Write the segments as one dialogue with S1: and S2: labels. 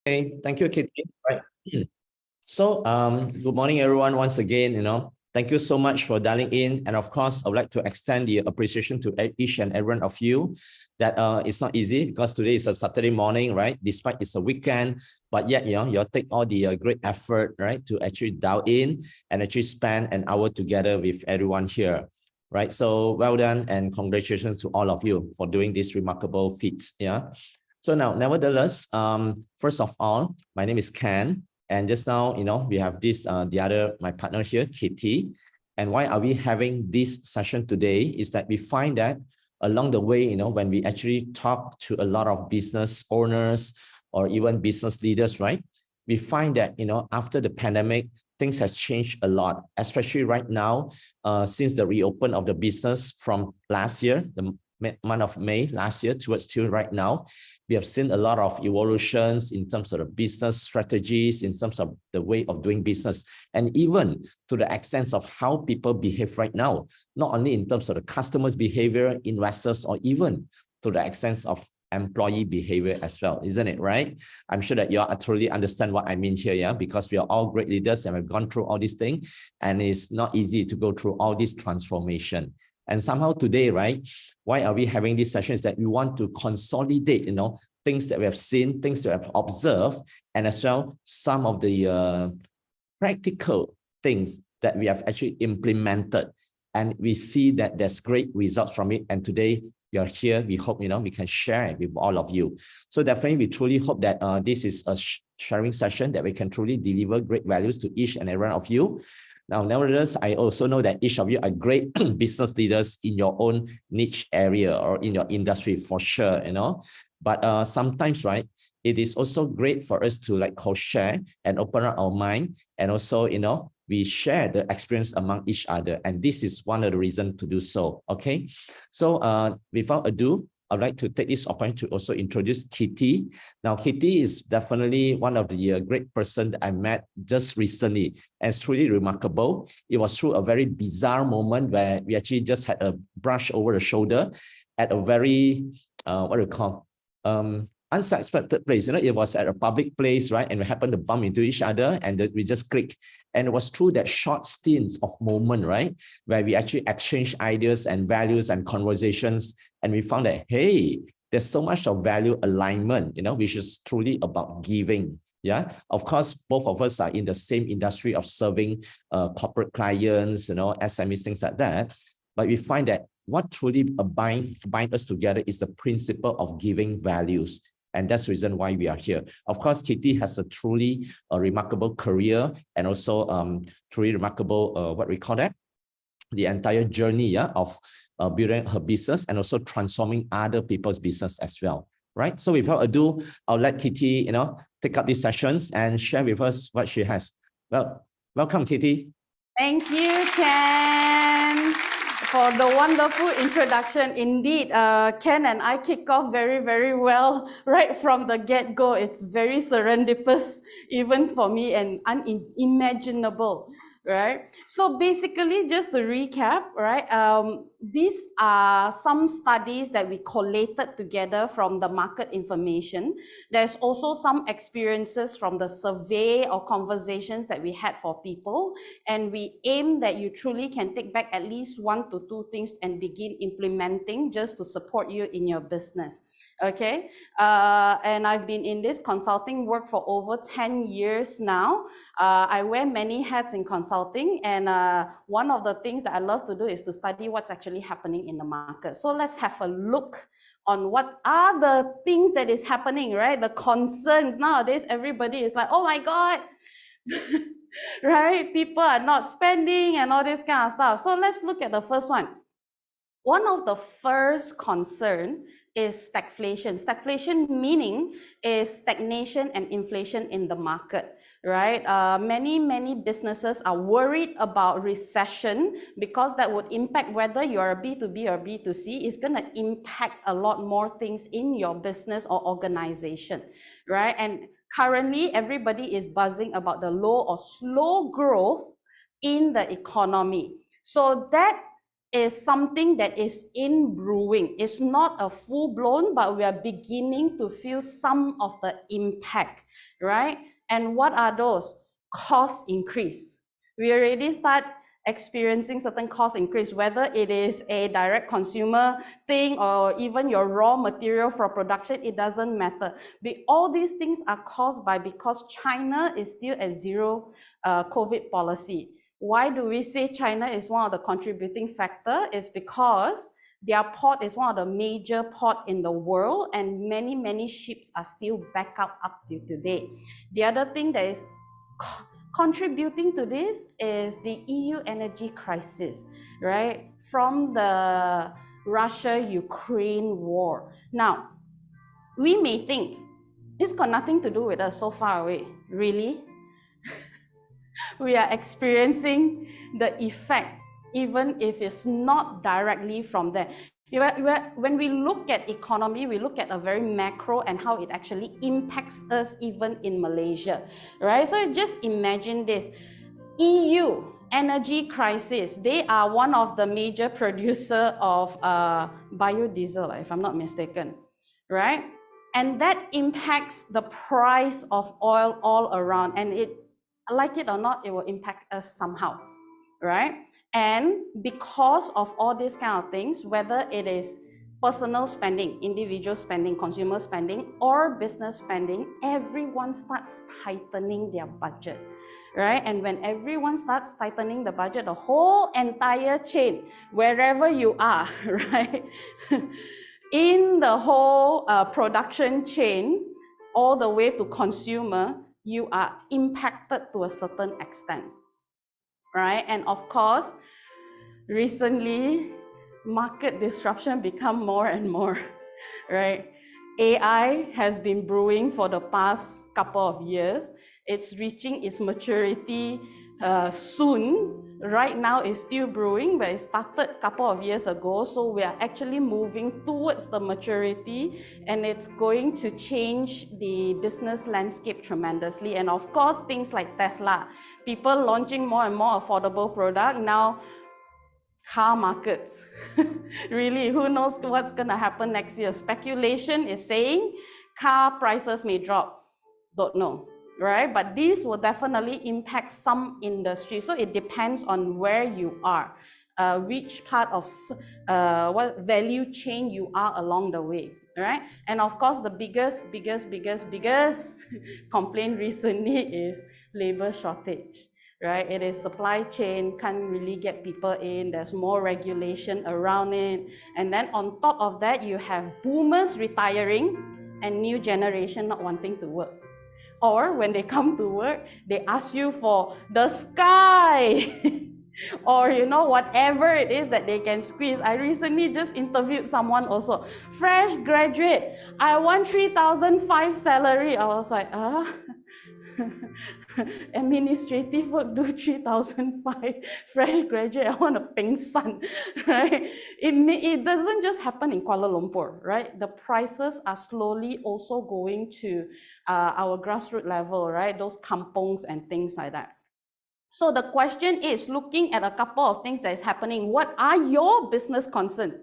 S1: Okay, thank you, Kitty. Right. So, good morning, everyone. Once again, thank you so much for dialing in. And of course, I would like to extend the appreciation to each and every one of you that it's not easy because today is a Saturday morning, right? Despite it's a weekend, but yet, you take all the great effort, right, to actually dial in and actually spend an hour together with everyone here, right? So well done and congratulations to all of you for doing this remarkable feat, yeah? So now, nevertheless, first of all, my name is Ken. And just now, we have my partner here, Kitty. And why are we having this session today is that we find that along the way, when we actually talk to a lot of business owners or even business leaders, right? We find that, after the pandemic, things has changed a lot, especially right now, since the reopen of the business from last year, the month of May last year towards till right now. We have seen a lot of evolutions in terms of the business strategies, in terms of the way of doing business, and even to the extent of how people behave right now, not only in terms of the customers' behavior, investors, or even to the extent of employee behavior as well, isn't it, right? I'm sure that you all totally understand what I mean here, yeah, because we are all great leaders and we've gone through all these things, and it's not easy to go through all this transformation. And somehow today, right, why are we having this session is that we want to consolidate, things that we have seen, things that we have observed, and as well, some of the practical things that we have actually implemented. And we see that there's great results from it. And today you're here, we hope, we can share it with all of you. So definitely, we truly hope that this is a sharing session that we can truly deliver great values to each and every one of you. Now, nevertheless, I also know that each of you are great business leaders in your own niche area or in your industry for sure, But sometimes, right, it is also great for us to like co-share and open up our mind. And also, we share the experience among each other. And this is one of the reasons to do so, okay? So without ado, I'd like to take this opportunity to also introduce Kitty. Now, Kitty is definitely one of the great person that I met just recently, and it's truly remarkable. It was through a very bizarre moment where we actually just had a brush over the shoulder at a very, unsuspected place. It was at a public place, right? And we happened to bump into each other and we just clicked. And it was through that short stints of moment, right? Where we actually exchanged ideas and values and conversations. And we found that, hey, there's so much of value alignment, which is truly about giving. Yeah, of course, both of us are in the same industry of serving corporate clients, SMEs, things like that. But we find that what truly bind us together is the principle of giving values. And that's the reason why we are here. Of course, Kitty has a truly remarkable career and also truly remarkable, what we call that? The entire journey, yeah, of building her business and also transforming other people's business as well, right? So without ado, I'll let Kitty, take up these sessions and share with us what she has. Well, welcome, Kitty.
S2: Thank you, Ken, for the wonderful introduction. Indeed, Ken and I kick off very, very well right from the get-go. It's very serendipitous, even for me, and unimaginable, right? So basically, just to recap, right, these are some studies that we collated together from the market information. There's also some experiences from the survey or conversations that we had for people. And we aim that you truly can take back at least 1 to 2 things and begin implementing just to support you in your business. Okay. And I've been in this consulting work for over 10 years now. I wear many hats in consulting. And one of the things that I love to do is to study what's actually happening in the market. So let's have a look on what are the things that is happening, right? The concerns nowadays, everybody is like, oh my God, right? People are not spending and all this kind of stuff. So let's look at the first one. One of the first concern is stagflation. Stagflation meaning is stagnation and inflation in the market, right? Many businesses are worried about recession because that would impact whether you're a B2B or B2C. It's going to impact a lot more things in your business or organization, right? And currently, everybody is buzzing about the low or slow growth in the economy. So that is something that is in brewing. It's not a full-blown, but we are beginning to feel some of the impact, right? And what are those? Cost increase. We already start experiencing certain cost increase, whether it is a direct consumer thing or even your raw material for production, it doesn't matter. All these things are caused by because China is still a zero COVID policy. Why do we say China is one of the contributing factor? Is because their port is one of the major port in the world and many ships are still back up to today. The other thing that is contributing to this is the EU energy crisis, right? From the Russia-Ukraine war. Now, we may think it's got nothing to do with us so far away. Really? We are experiencing the effect, even if it's not directly from there. When we look at economy, we look at a very macro and how it actually impacts us even in Malaysia, right? So just imagine this. EU energy crisis, they are one of the major producer of biodiesel, if I'm not mistaken, right? And that impacts the price of oil all around, and it, like it or not, it will impact us somehow, right? And because of all these kind of things, whether it is personal spending, individual spending, consumer spending, or business spending, everyone starts tightening their budget, right? And when everyone starts tightening the budget, the whole entire chain, wherever you are, right? In the whole production chain, all the way to consumer, you are impacted to a certain extent, right? And of course, recently, market disruption become more and more, right? AI has been brewing for the past couple of years. It's reaching its maturity soon. Right now, it's still brewing, but it started a couple of years ago. So we are actually moving towards the maturity, and it's going to change the business landscape tremendously. And of course, things like Tesla, people launching more and more affordable product. Now, car markets, really, who knows what's going to happen next year? Speculation is saying car prices may drop. Don't know, right? But these will definitely impact some industry. So it depends on where you are, which part of what value chain you are along the way, right? And of course, the biggest complaint recently is labor shortage, right? It is supply chain, can't really get people in, there's more regulation around it. And then on top of that, you have boomers retiring and new generation not wanting to work. Or when they come to work, they ask you for the sky or whatever it is that they can squeeze. I recently just interviewed someone also, fresh graduate, I want 3,500 salary. I was like, administrative work do 3,500, fresh graduate, I want a pink sun, right? It doesn't just happen in Kuala Lumpur, right? The prices are slowly also going to our grassroots level, right? Those kampongs and things like that. So the question is, looking at a couple of things that is happening, what are your business concerns?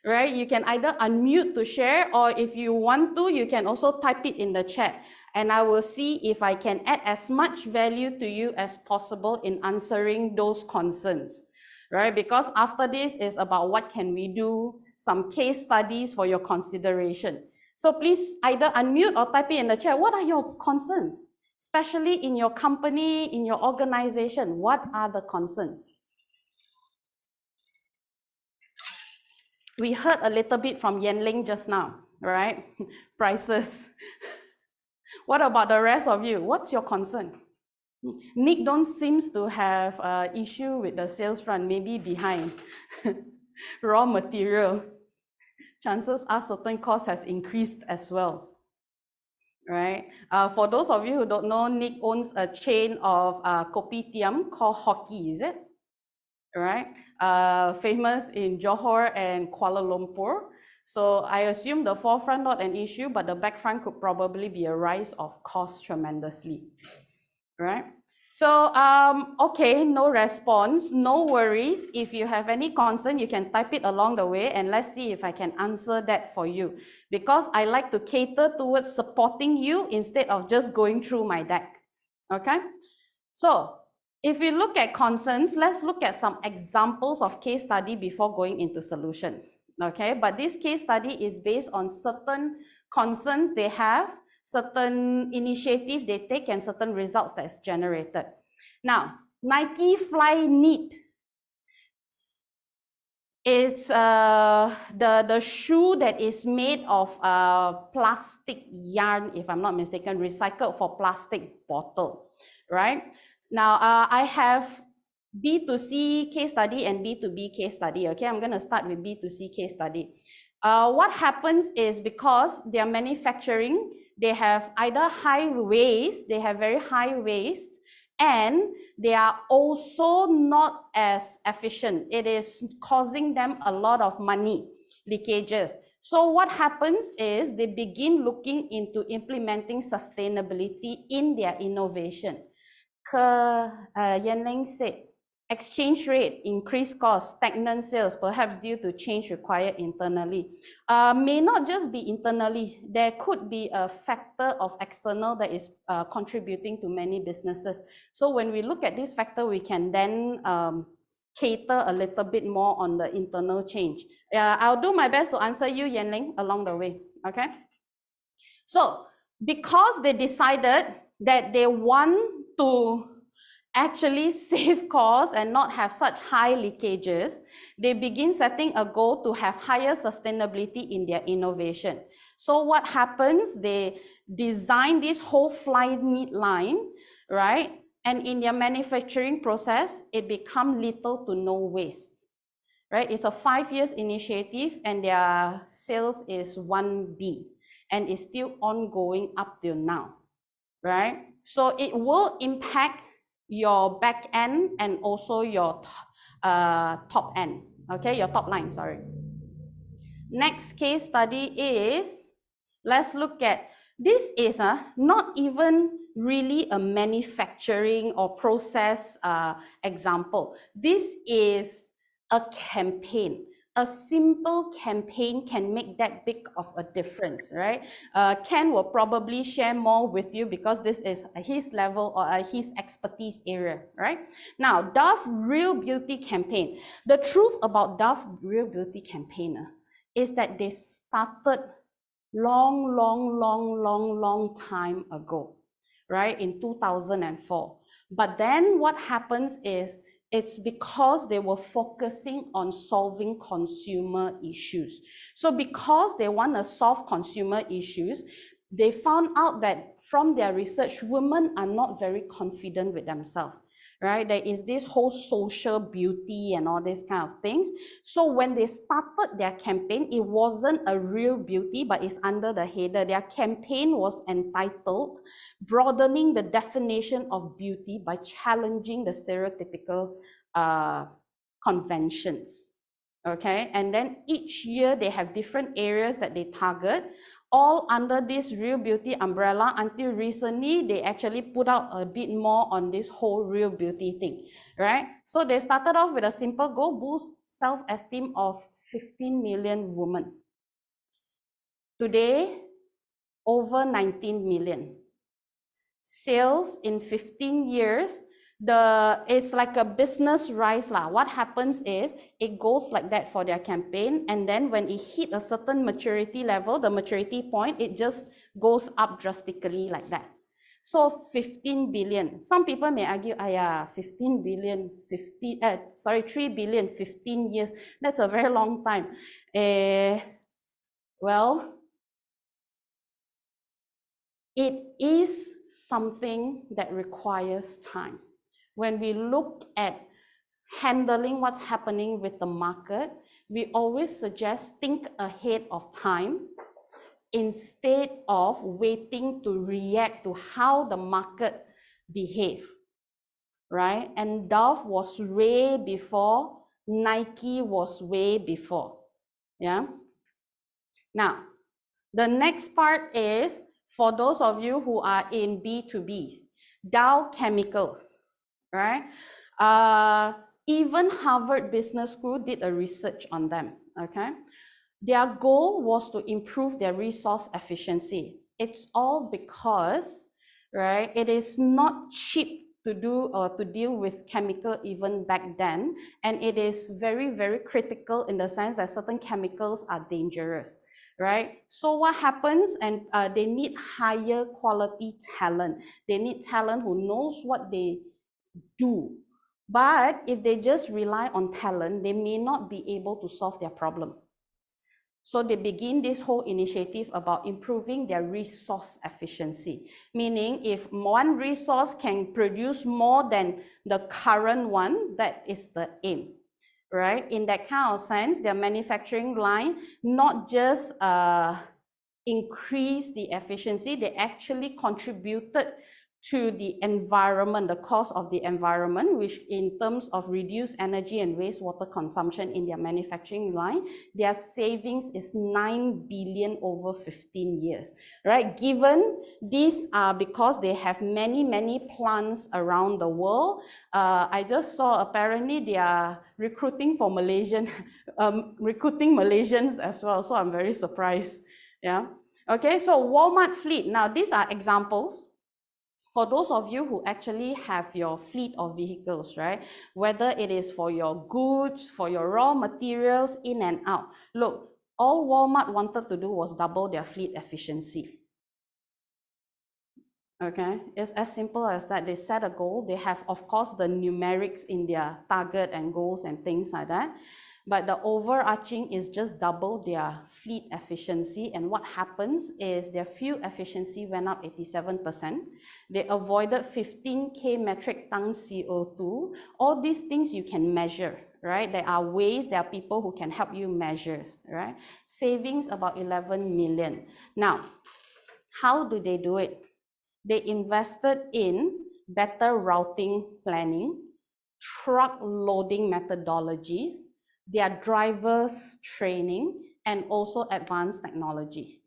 S2: Right? You can either unmute to share, or if you want to, you can also type it in the chat. And I will see if I can add as much value to you as possible in answering those concerns, right? Because after this is about what can we do, some case studies for your consideration. So please either unmute or type it in the chat. What are your concerns? Especially in your company, in your organization, what are the concerns? We heard a little bit from Yenling just now, right? Prices. What about the rest of you? What's your concern? Nick don't seems to have an issue with the sales front, maybe behind. Raw material. Chances are certain cost has increased as well, right? For those of you who don't know, Nick owns a chain of kopitiam called Hockey, is it? Right? Famous in Johor and Kuala Lumpur. So I assume the forefront not an issue, but the back front could probably be a rise of cost tremendously, right? So, okay, no response, no worries. If you have any concern, you can type it along the way and let's see if I can answer that for you. Because I like to cater towards supporting you instead of just going through my deck, okay? So, if we look at concerns, let's look at some examples of case study before going into solutions, okay? But this case study is based on certain concerns they have, certain initiative they take, and certain results that's generated. Now, Nike Fly Knit is the shoe that is made of plastic yarn, if I'm not mistaken, recycled for plastic bottle, right? Now, I have B2C case study and B2B case study, okay? I'm gonna start with B2C case study. What happens is because they are manufacturing, they have either high waist, they have very high waist, and they are also not as efficient. It is causing them a lot of money leakages. So what happens is they begin looking into implementing sustainability in their innovation. Yan Ling said, exchange rate, increased cost, stagnant sales, perhaps due to change required internally. May not just be internally, there could be a factor of external that is contributing to many businesses. So when we look at this factor, we can then cater a little bit more on the internal change. I'll do my best to answer you, Yan Ling, along the way, okay? So because they decided that they want to actually save costs and not have such high leakages, they begin setting a goal to have higher sustainability in their innovation. So what happens? They design this whole fly knit line, right? And in their manufacturing process, it becomes little to no waste, right? It's a 5 years initiative and their sales is 1B and it's still ongoing up till now, right? So it will impact your back end and also your top end, okay, your top line, sorry. Next case study is, let's look at, this is not even really a manufacturing or process example. This is a campaign. A simple campaign can make that big of a difference, right? Ken will probably share more with you because this is his level or his expertise area, right? Now, Dove Real Beauty campaign. The truth about Dove Real Beauty campaign is that they started long time ago, right? In 2004. But then what happens is it's because they were focusing on solving consumer issues. So because they want to solve consumer issues, they found out that from their research, women are not very confident with themselves, right? There is this whole social beauty and all these kind of things. So when they started their campaign, it wasn't a real beauty, but it's under the header. Their campaign was entitled Broadening the Definition of Beauty by Challenging the Stereotypical Conventions. Okay, and then each year they have different areas that they target, all under this Real Beauty umbrella. Until recently, they actually put out a bit more on this whole Real Beauty thing, right? So they started off with a simple goal: boost self-esteem of 15 million women. Today, over 19 million. Sales in 15 years, it's like a business rise lah. What happens is it goes like that for their campaign, and then when it hit a certain maturity level, the maturity point, it just goes up drastically like that. So 15 billion. Some people may argue, 15 billion, 3 billion, 15 years. That's a very long time. Well, it is something that requires time. When we look at handling what's happening with the market, we always suggest think ahead of time instead of waiting to react to how the market behave, right? And Dove was way before, Nike was way before, yeah? Now, the next part is, for those of you who are in B2B, Dow Chemicals. right? Even Harvard Business School did a research on them, okay? Their goal was to improve their resource efficiency. It's all because, right, it is not cheap to do or to deal with chemical even back then, and it is very, very critical in the sense that certain chemicals are dangerous, right? So what happens, and they need higher quality talent. They need talent who knows what they do. But if they just rely on talent, they may not be able to solve their problem. So they begin this whole initiative about improving their resource efficiency, meaning if one resource can produce more than the current one, that is the aim, right? In that kind of sense, their manufacturing line not just increase the efficiency, they actually contributed to the environment, the cost of the environment, which in terms of reduced energy and wastewater consumption in their manufacturing line, their savings is 9 billion over 15 years, right? Given these are because they have many, many plants around the world. I just saw apparently they are recruiting for Malaysian, recruiting Malaysians as well. So I'm very surprised. Yeah. Okay, so Walmart fleet. Now, these are examples for those of you who actually have your fleet of vehicles, right? Whether it is for your goods, for your raw materials, in and out. Look, all Walmart wanted to do was double their fleet efficiency. Okay, it's as simple as that. They set a goal. They have, of course, the numerics in their target and goals and things like that. But the overarching is just double their fleet efficiency. And what happens is their fuel efficiency went up 87%. They avoided 15K metric tons CO2. All these things you can measure, right? There are ways, there are people who can help you measure, right? Savings about 11 million. Now, how do they do it? They invested in better routing planning, truck loading methodologies, their drivers training, and also advanced technology.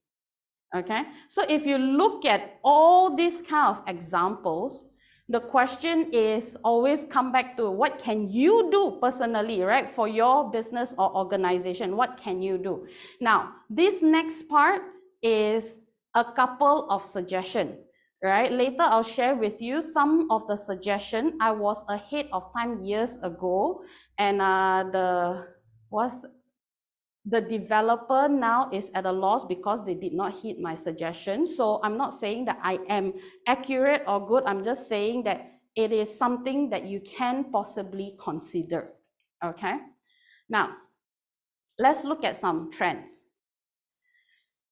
S2: Okay, so if you look at all these kind of examples, the question is always come back to what can you do personally, right? For your business or organization, what can you do? Now, this next part is a couple of suggestions, right? Later, I'll share with you some of the suggestions. I was ahead of time years ago, and the developer now is at a loss because they did not heed my suggestion. So I'm not saying that I am accurate or good. I'm just saying that it is something that you can possibly consider. Okay. Now, let's look at some trends.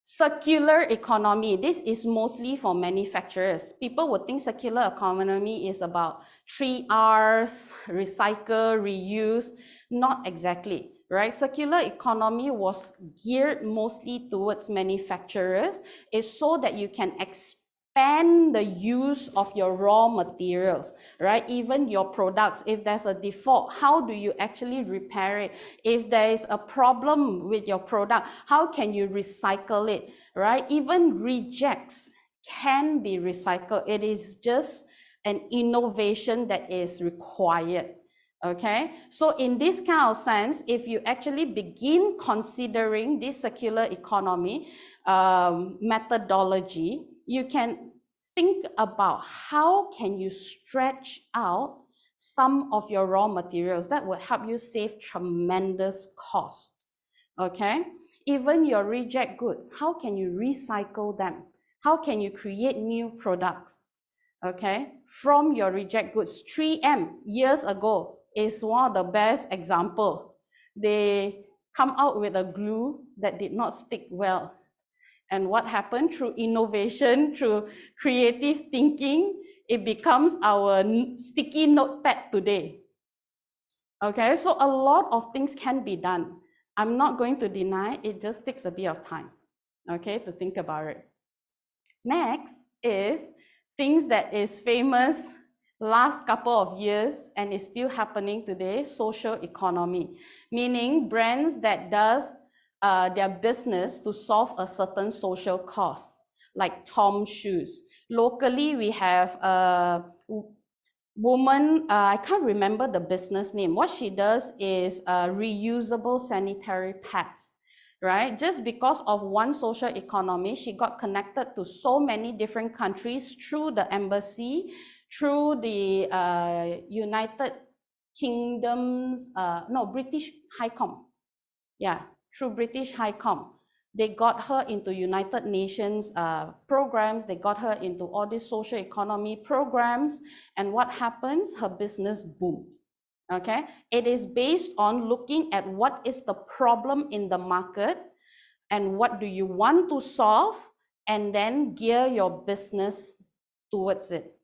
S2: Circular economy. This is mostly for manufacturers. People would think circular economy is about 3 R's, recycle, reuse. Not exactly, right? Circular economy was geared mostly towards manufacturers. It's so that you can expand the use of your raw materials, right? Even your products, if there's a default, how do you actually repair it? If there is a problem with your product, how can you recycle it, right? Even rejects can be recycled. It is just an innovation that is required. Okay, so in this kind of sense, if you actually begin considering this circular economy methodology, you can think about how can you stretch out some of your raw materials that would help you save tremendous cost. Okay, even your reject goods, how can you recycle them? How can you create new products? Okay, from your reject goods. 3M years ago is one of the best example. They come out with a glue that did not stick well. And what happened? Through innovation, through creative thinking, it becomes our sticky notepad today. Okay, so a lot of things can be done. I'm not going to deny it just takes a bit of time, okay, to think about it. Next is things that is famous last couple of years and is still happening today, social economy, meaning brands that does their business to solve a certain social cause, like Tom Shoes. Locally, we have woman, I can't remember the business name. What she does is reusable sanitary pads, right? Just because of one social economy, she got connected to so many different countries through the embassy, through the United Kingdom's, no, British High Com. Yeah, through British High Com. They got her into United Nations programs. They got her into all these social economy programs. And what happens? Her business boomed. Okay, it is based on looking at what is the problem in the market and what do you want to solve, and then gear your business towards it.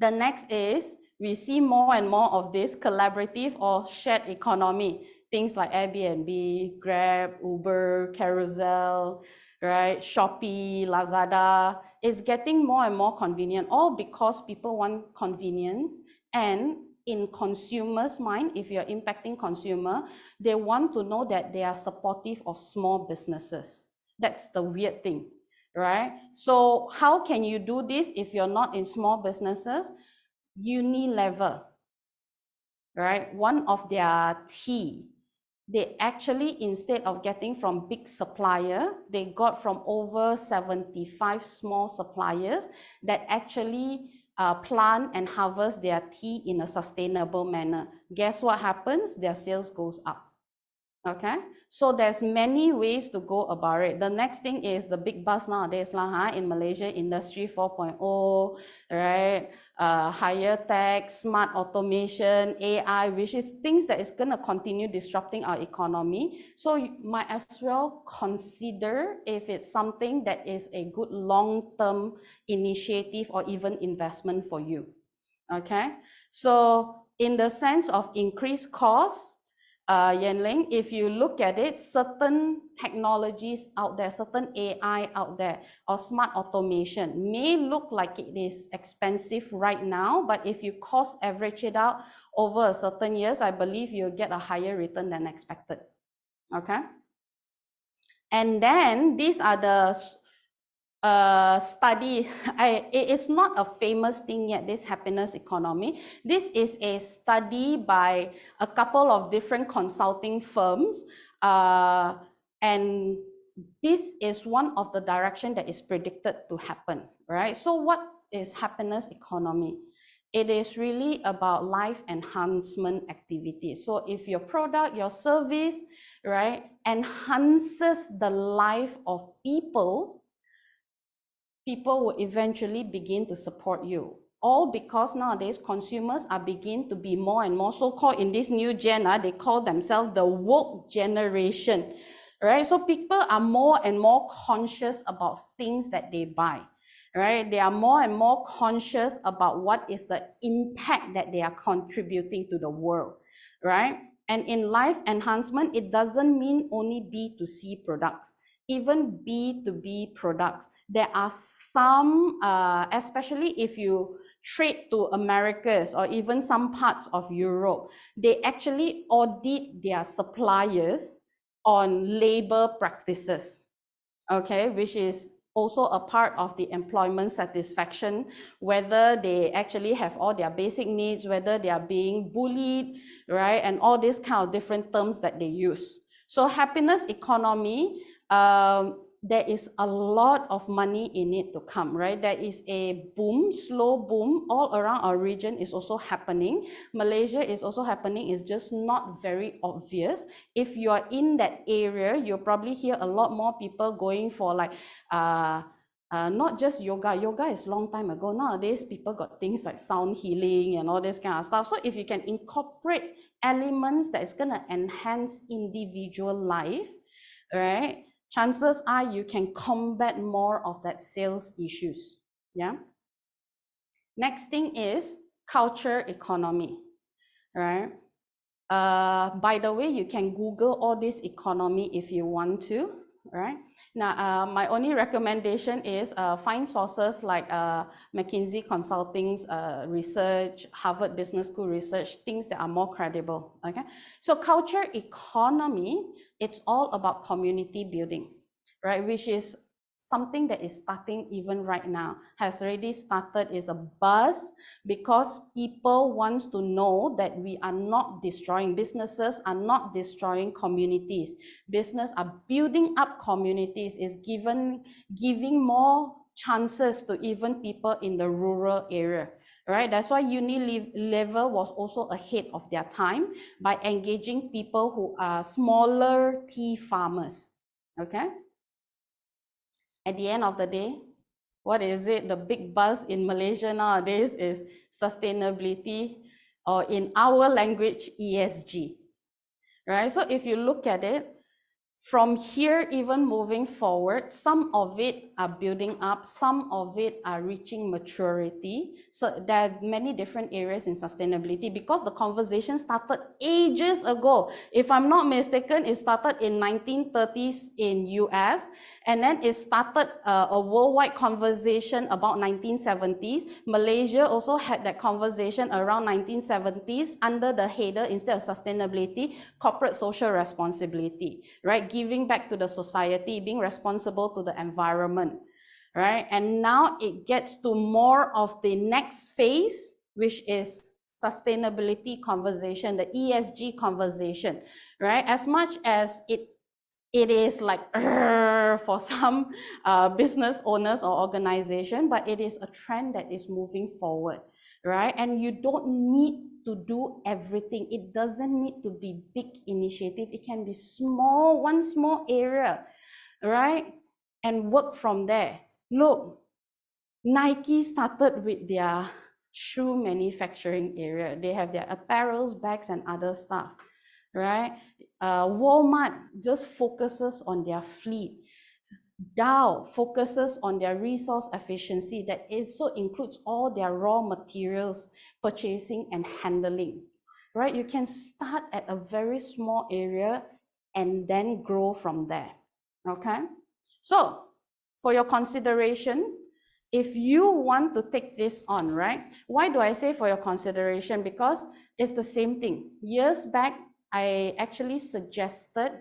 S2: The next is we see more and more of this collaborative or shared economy, things like Airbnb, Grab, Uber, Carousel, right? Shopee, Lazada is getting more and more convenient, all because people want convenience. And in consumers' mind, if you're impacting consumer, they want to know that they are supportive of small businesses. That's the weird thing, right? So how can you do this if you're not in small businesses? Unilever, right? One of their tea, they actually, instead of getting from big supplier, they got from over 75 small suppliers that actually plant and harvest their tea in a sustainable manner. Guess what happens? Their sales goes up. Okay, so there's many ways to go about it. The next thing is the big buzz nowadays in Malaysia, Industry 4.0, right? Higher tech, smart automation, AI, which is things that is going to continue disrupting our economy. So you might as well consider if it's something that is a good long-term initiative or even investment for you. Okay, so in the sense of increased cost, Yanling, if you look at it, certain technologies out there, certain AI out there, or smart automation may look like it is expensive right now, but if you cost average it out over a certain years, I believe you'll get a higher return than expected. Okay. And then these are the study. It is not a famous thing yet, this happiness economy. This is a study by a couple of different consulting firms, and this is one of the direction that is predicted to happen, right? So what is happiness economy? It is really about life enhancement activities. So if your product, your service, right, enhances the life of people, people will eventually begin to support you. All because nowadays consumers are beginning to be more and more so-called in this new gen, they call themselves the woke generation, right? So people are more and more conscious about things that they buy, right? They are more and more conscious about what is the impact that they are contributing to the world, right? And in life enhancement, it doesn't mean only B2C products. Even B2B products, there are some, especially if you trade to Americas or even some parts of Europe, they actually audit their suppliers on labor practices, okay, which is also a part of the employment satisfaction, whether they actually have all their basic needs, whether they are being bullied, right, and all these kind of different terms that they use. So happiness economy, there is a lot of money in it to come, right? There is a boom, slow boom all around our region is also happening. Malaysia is also happening, it's just not very obvious. If you are in that area, you'll probably hear a lot more people going for like, not just yoga. Yoga is long time ago. Nowadays, people got things like sound healing and all this kind of stuff. So if you can incorporate elements that is going to enhance individual life, right, chances are you can combat more of that sales issues. Yeah. Next thing is culture economy, right? By the way, you can Google all this economy if you want to, right? Now, my only recommendation is find sources like McKinsey Consulting's research, Harvard Business School research, things that are more credible, okay? So culture economy, it's all about community building, right? Which is something that is starting even right now, has already started, is a buzz, because people want to know that we are not destroying, businesses are not destroying communities. Business are building up communities, is giving more chances to even people in the rural area, right? That's why Unilever was also ahead of their time by engaging people who are smaller tea farmers, okay? At the end of the day, what is it? The big buzz in Malaysia nowadays is sustainability, or in our language, ESG, right? So if you look at it, from here, even moving forward, some of it are building up, some of it are reaching maturity. So there are many different areas in sustainability, because the conversation started ages ago. If I'm not mistaken, it started in 1930s in US, and then it started a worldwide conversation about 1970s. Malaysia also had that conversation around 1970s under the header, instead of sustainability, corporate social responsibility, right? Giving back to the society, being responsible to the environment, right? And now it gets to more of the next phase, which is sustainability conversation, the ESG conversation, right? As much as it is like for some business owners or organization, but it is a trend that is moving forward, right? And you don't need to do everything. It doesn't need to be big initiative. It can be small, one small area, right? And work from there. Look, Nike started with their shoe manufacturing area. They have their apparels, bags, and other stuff, right? Walmart just focuses on their fleet. Dow focuses on their resource efficiency, that also includes all their raw materials purchasing and handling, right? You can start at a very small area and then grow from there, okay? So for your consideration, if you want to take this on, right? Why do I say for your consideration? Because it's the same thing. Years back, I actually suggested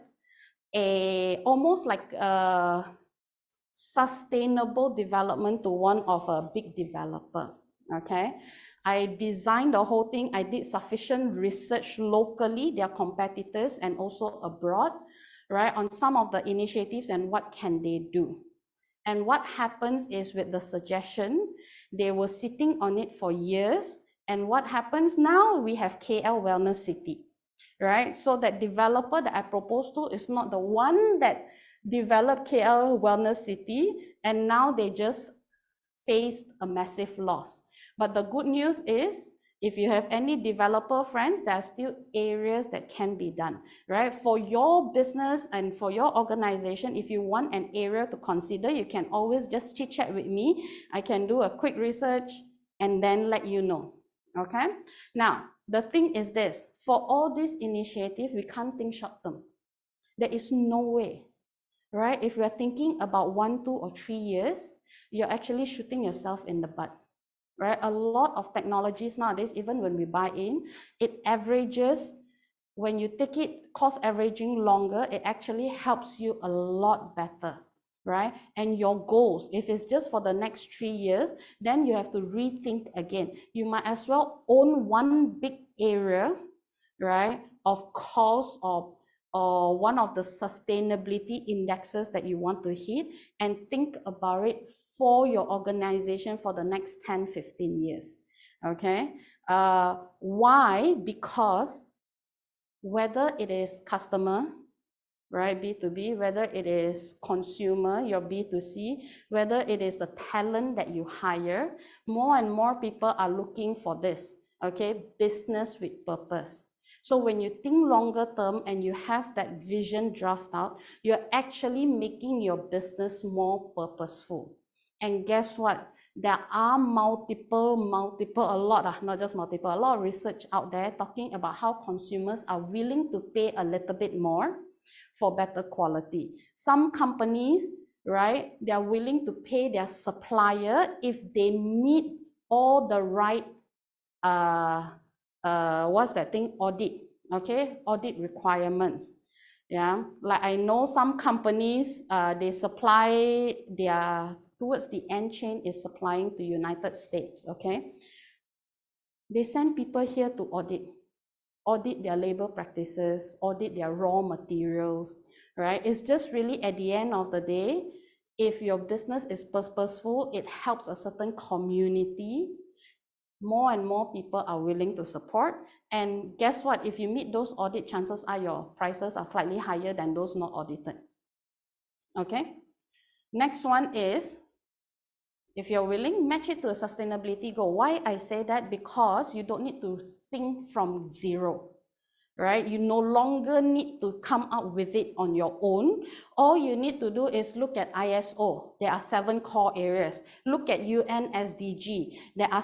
S2: almost like a sustainable development to one of a big developer, okay? I designed the whole thing. I did sufficient research locally, their competitors, and also abroad, right, on some of the initiatives and what can they do. And what happens is, with the suggestion, they were sitting on it for years. And what happens now? We have KL Wellness City, right? So that developer that I proposed to is not the one that developed KL Wellness City, and now they just faced a massive loss. But the good news is, if you have any developer friends, there are still areas that can be done, right? For your business and for your organization, if you want an area to consider, you can always just chit chat with me. I can do a quick research and then let you know, okay? Now, the thing is this, for all these initiatives, we can't think short term. There is no way, right? If we're thinking about 1, 2, or 3 years, you're actually shooting yourself in the butt, right? A lot of technologies nowadays, even when we buy in, it averages, when you take it cost averaging longer, it actually helps you a lot better, right? And your goals, if it's just for the next 3 years, then you have to rethink again. You might as well own one big area, right, of cost or one of the sustainability indexes that you want to hit, and think about it for your organization for the next 10, 15 years, okay? Why? Because whether it is customer, right, B2B, whether it is consumer, your B2C, whether it is the talent that you hire, more and more people are looking for this, okay, business with purpose. So when you think longer term and you have that vision draft out, you're actually making your business more purposeful. And guess what? There are multiple, a lot, not just multiple, a lot of research out there talking about how consumers are willing to pay a little bit more for better quality. Some companies, right, they are willing to pay their supplier if they meet all the right what's that thing, audit, okay, audit requirements. Yeah, like I know some companies, they supply towards the end chain is supplying to United States, okay? They send people here to audit their labor practices, audit their raw materials, right? It's just really at the end of the day, if your business is purposeful, it helps a certain community, more and more people are willing to support. And guess what? If you meet those audit, chances are your prices are slightly higher than those not audited. Okay. Next one is, if you're willing, match it to a sustainability goal. Why I say that? Because you don't need to think from zero. Right? You no longer need to come up with it on your own. All you need to do is look at ISO. There are 7 core areas. Look at UN SDG. There are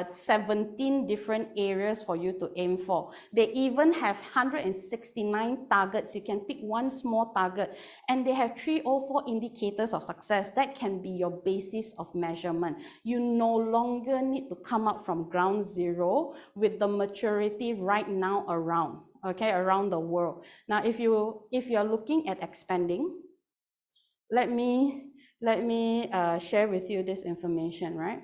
S2: 17 different areas for you to aim for. They even have 169 targets. You can pick one small target, and they have 3 or 4 indicators of success. That can be your basis of measurement. You no longer need to come up from ground zero with the maturity right now around the world. Now, if you're looking at expanding, let me share with you this information, right?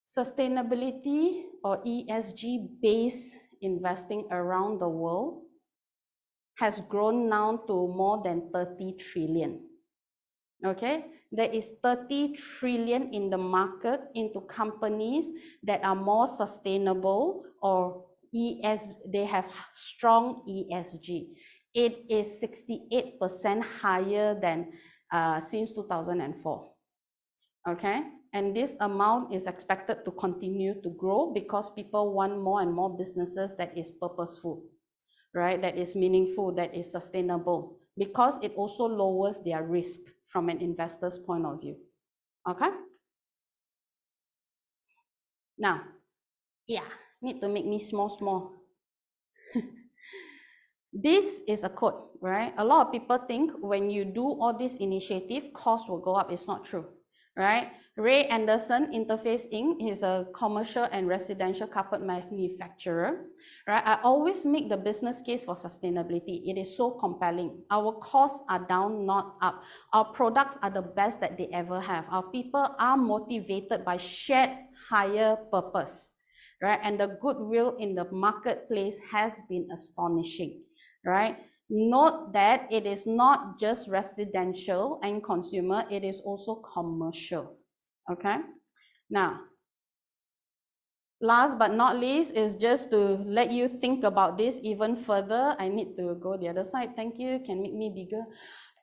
S2: Sustainability or ESG based investing around the world has grown now to more than 30 trillion. Okay, there is 30 trillion in the market into companies that are more sustainable or they have strong ESG. It is 68% higher than since 2004. Okay, and this amount is expected to continue to grow because people want more and more businesses that is purposeful, right? That is meaningful, that is sustainable, because it also lowers their risk from an investor's point of view. Okay? Now, yeah, need to make me small. This is a code, right? A lot of people think when you do all this initiative, costs will go up. It's not true, right? Ray Anderson Interface Inc. is a commercial and residential carpet manufacturer, right? I always make the business case for sustainability. It is so compelling. Our costs are down, not up. Our products are the best that they ever have. Our people are motivated by shared higher purpose, right? And the goodwill in the marketplace has been astonishing, right? Note that it is not just residential and consumer, it is also commercial, okay? Now, last but not least is just to let you think about this even further. I need to go the other side. Thank you. Can make me bigger.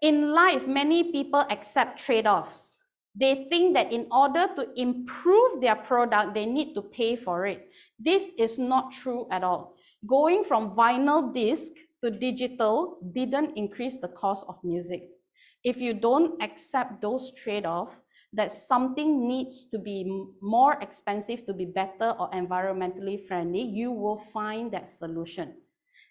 S2: In life, many people accept trade-offs. They think that in order to improve their product, they need to pay for it. This is not true at all. Going from vinyl disc to digital didn't increase the cost of music. If you don't accept those trade-offs, that something needs to be more expensive to be better or environmentally friendly, you will find that solution.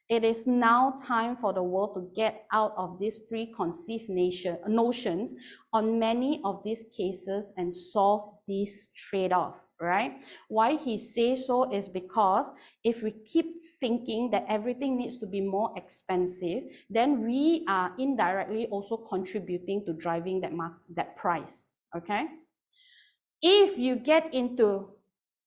S2: It is now time for the world to get out of these preconceived notions on many of these cases and solve this trade-off, right? Why he says so is because if we keep thinking that everything needs to be more expensive, then we are indirectly also contributing to driving that price, okay? If you get into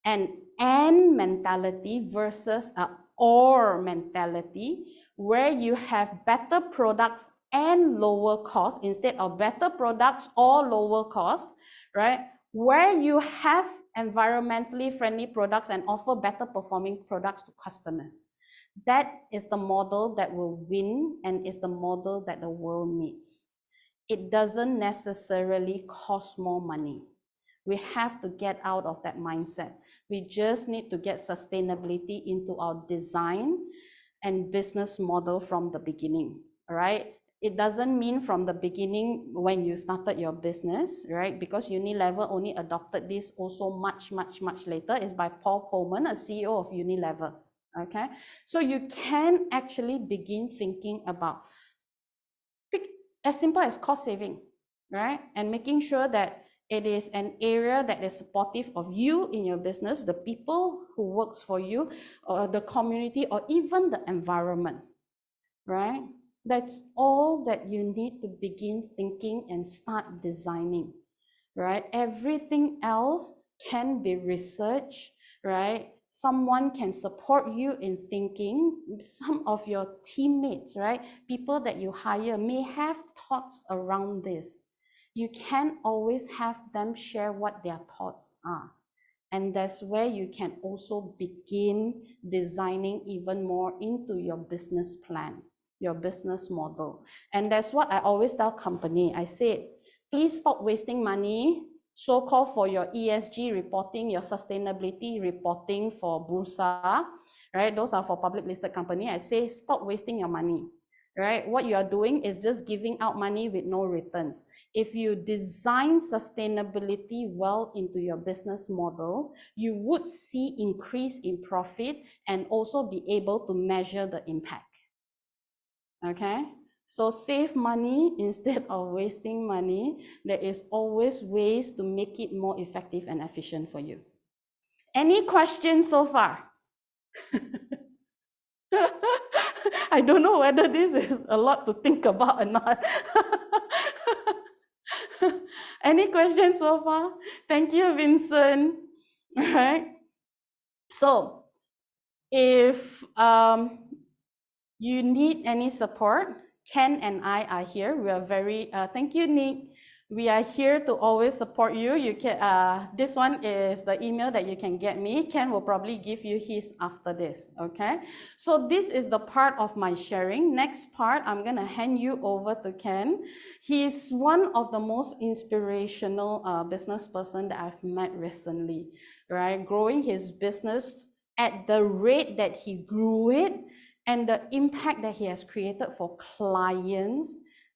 S2: an and mentality versus a or mentality, where you have better products and lower costs instead of better products or lower costs, right? Where you have environmentally friendly products and offer better performing products to customers. That is the model that will win and is the model that the world needs. It doesn't necessarily cost more money. We have to get out of that mindset. We just need to get sustainability into our design and business model from the beginning, right? It doesn't mean from the beginning when you started your business, right? Because Unilever only adopted this also much later. It's by Paul Pullman, a CEO of Unilever, okay? So you can actually begin thinking about as simple as cost saving, right? And making sure that it is an area that is supportive of you in your business, the people who works for you, or the community, or even the environment, right? That's all that you need to begin thinking and start designing, right? Everything else can be researched, right? Someone can support you in thinking. Some of your teammates, right? People that you hire may have thoughts around this. You can always have them share what their thoughts are. And that's where you can also begin designing even more into your business plan, your business model. And that's what I always tell company. I said, please stop wasting money, so-called for your ESG reporting, your sustainability reporting for Bursa, right? Those are for public listed company. I say, stop wasting your money. Right? What you are doing is just giving out money with no returns. If you design sustainability well into your business model, you would see increase in profit and also be able to measure the impact. Okay? So save money instead of wasting money. There is always ways to make it more effective and efficient for you. Any questions so far? I don't know whether this is a lot to think about or not. Any questions so far? Thank you, Vincent. All right. So if you need any support, Ken and I are here. We are very, thank you, Nick. We are here to always support you. You can, this one is the email that you can get me. Ken will probably give you his after this, okay? So this is the part of my sharing. Next part, I'm gonna hand you over to Ken. He's one of the most inspirational business person that I've met recently, right? Growing his business at the rate that he grew it, and the impact that he has created for clients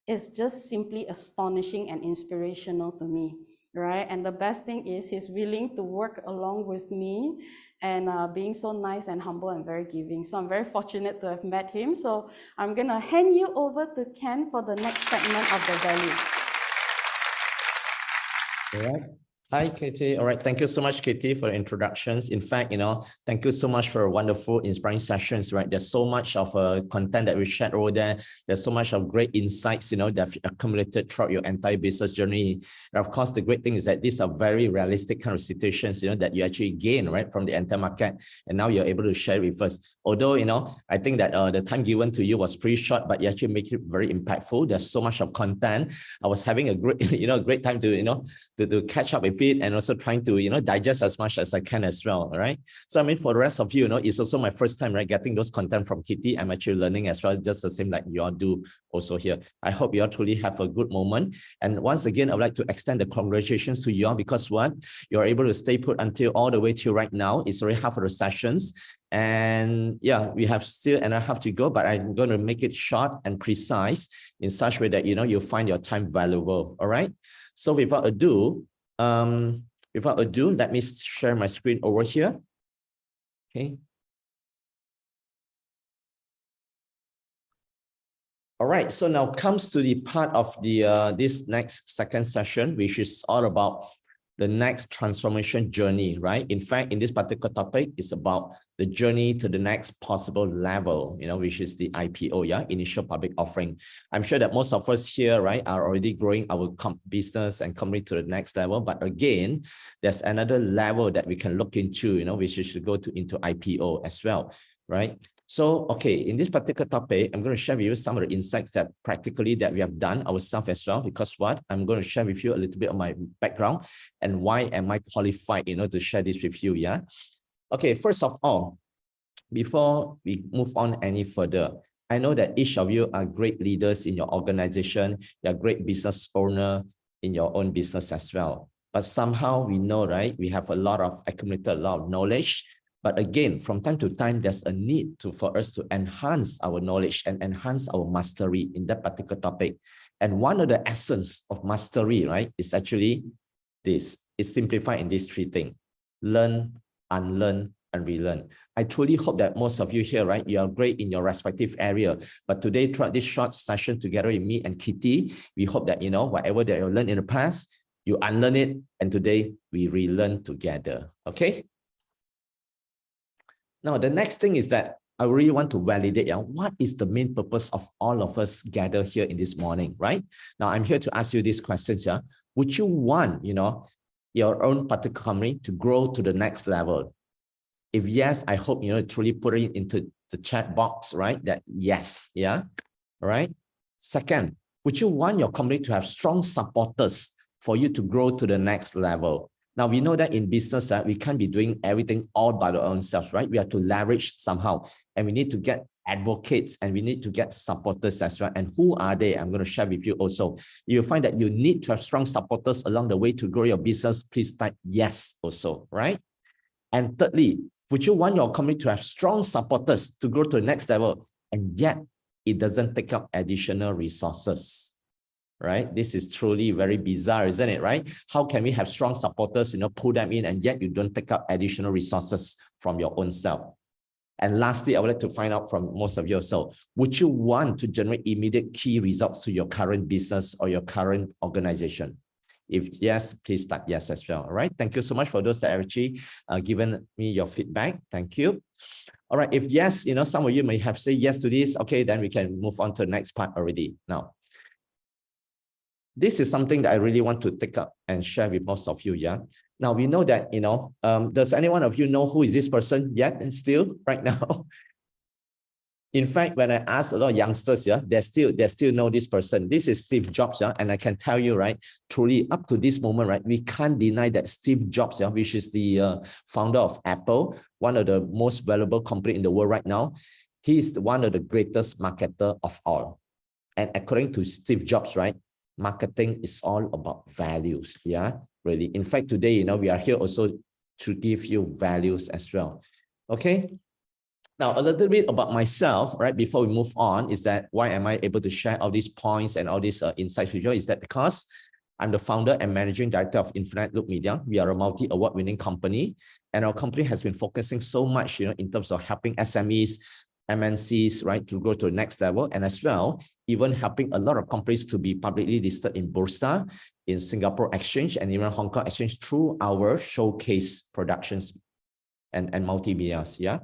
S2: is just simply astonishing and inspirational to me, right? And the best thing is he's willing to work along with me and being so nice and humble and very giving. So I'm very fortunate to have met him. So I'm gonna hand you over to Ken for the next segment of the value.
S1: All right. Hi, Kitti. All right. Thank you so much, Kitti, for the introductions. In fact, thank you so much for wonderful, inspiring sessions, right? There's so much of content that we shared over there. There's so much of great insights, that have accumulated throughout your entire business journey. And of course, the great thing is that these are very realistic kind of situations, that you actually gain, right, from the entire market. And now you're able to share with us. Although, I think that the time given to you was pretty short, but you actually make it very impactful. There's so much of content. I was having a great, great time to, to catch up with it and also trying to, digest as much as I can as well, all right? So, I mean, for the rest of you, it's also my first time, right, getting those content from Kitti. I'm actually learning as well, just the same like you all do also here. I hope you all truly have a good moment. And once again, I would like to extend the congratulations to you all because what? You're able to stay put until all the way till right now. It's already half of the sessions. And yeah, we have still and I have to go, but I'm going to make it short and precise in such way that, you'll find your time valuable, all right? So without ado, let me share my screen over here. Okay. All right, so now comes to the part of the this next second session, which is all about the next transformation journey, right? In fact, in this particular topic, it's about the journey to the next possible level, which is the IPO, yeah, initial public offering. I'm sure that most of us here, right, are already growing our business and company to the next level. But again, there's another level that we can look into, which is to go into IPO as well, right? So, okay, in this particular topic, I'm going to share with you some of the insights that practically that we have done ourselves as well, because what? I'm going to share with you a little bit of my background and why am I qualified, to share this with you, yeah? Okay, first of all, before we move on any further, I know that each of you are great leaders in your organization, you're a great business owner in your own business as well. But somehow we know, right, we have accumulated a lot of knowledge. But again, from time to time, there's a need for us to enhance our knowledge and enhance our mastery in that particular topic. And one of the essence of mastery, right, is actually this. It's simplified in these three things: learn, unlearn, and relearn. I truly hope that most of you here, right, you are great in your respective area. But today, throughout this short session together with me and Kitti, we hope that, whatever that you learned in the past, you unlearn it. And today we relearn together. Okay. Now, the next thing is that I really want to validate what is the main purpose of all of us gather here in this morning, right? Now, I'm here to ask you these questions. Would you want, your own particular company to grow to the next level? If yes, I hope, truly put it into the chat box, right? That yes, yeah, all right. Second, would you want your company to have strong supporters for you to grow to the next level? Now, we know that in business, we can't be doing everything all by our own selves, right? We have to leverage somehow, and we need to get advocates, and we need to get supporters as well. And who are they? I'm going to share with you also. You'll find that you need to have strong supporters along the way to grow your business. Please type yes also, right? And thirdly, would you want your company to have strong supporters to grow to the next level, and yet it doesn't take up additional resources? Right? This is truly very bizarre, isn't it? Right? How can we have strong supporters, pull them in, and yet you don't take up additional resources from your own self? And lastly, I would like to find out from most of you also, would you want to generate immediate key results to your current business or your current organization? If yes, please type yes as well. All right. Thank you so much for those that have actually given me your feedback. Thank you. All right. If yes, some of you may have said yes to this. Okay, then we can move on to the next part already. Now, this is something that I really want to take up and share with most of you. Yeah. Now we know that, does any one of you know who is this person yet and still right now? In fact, when I ask a lot of youngsters, they still know this person. This is Steve Jobs, and I can tell you, right, truly up to this moment, right, we can't deny that Steve Jobs, which is the founder of Apple, one of the most valuable company in the world right now, he's one of the greatest marketer of all. And according to Steve Jobs, right, marketing is all about values. Yeah, really. In fact, today, we are here also to give you values as well. Okay. Now, a little bit about myself, right, before we move on, is that why am I able to share all these points and all these insights with you? Is that because I'm the founder and managing director of Infinite Loop Media. We are a multi-award-winning company, and our company has been focusing so much, in terms of helping SMEs, MNCs, right, to go to the next level, and as well, even helping a lot of companies to be publicly listed in Bursa, in Singapore Exchange, and even Hong Kong Exchange through our showcase productions and multimedias. Yeah.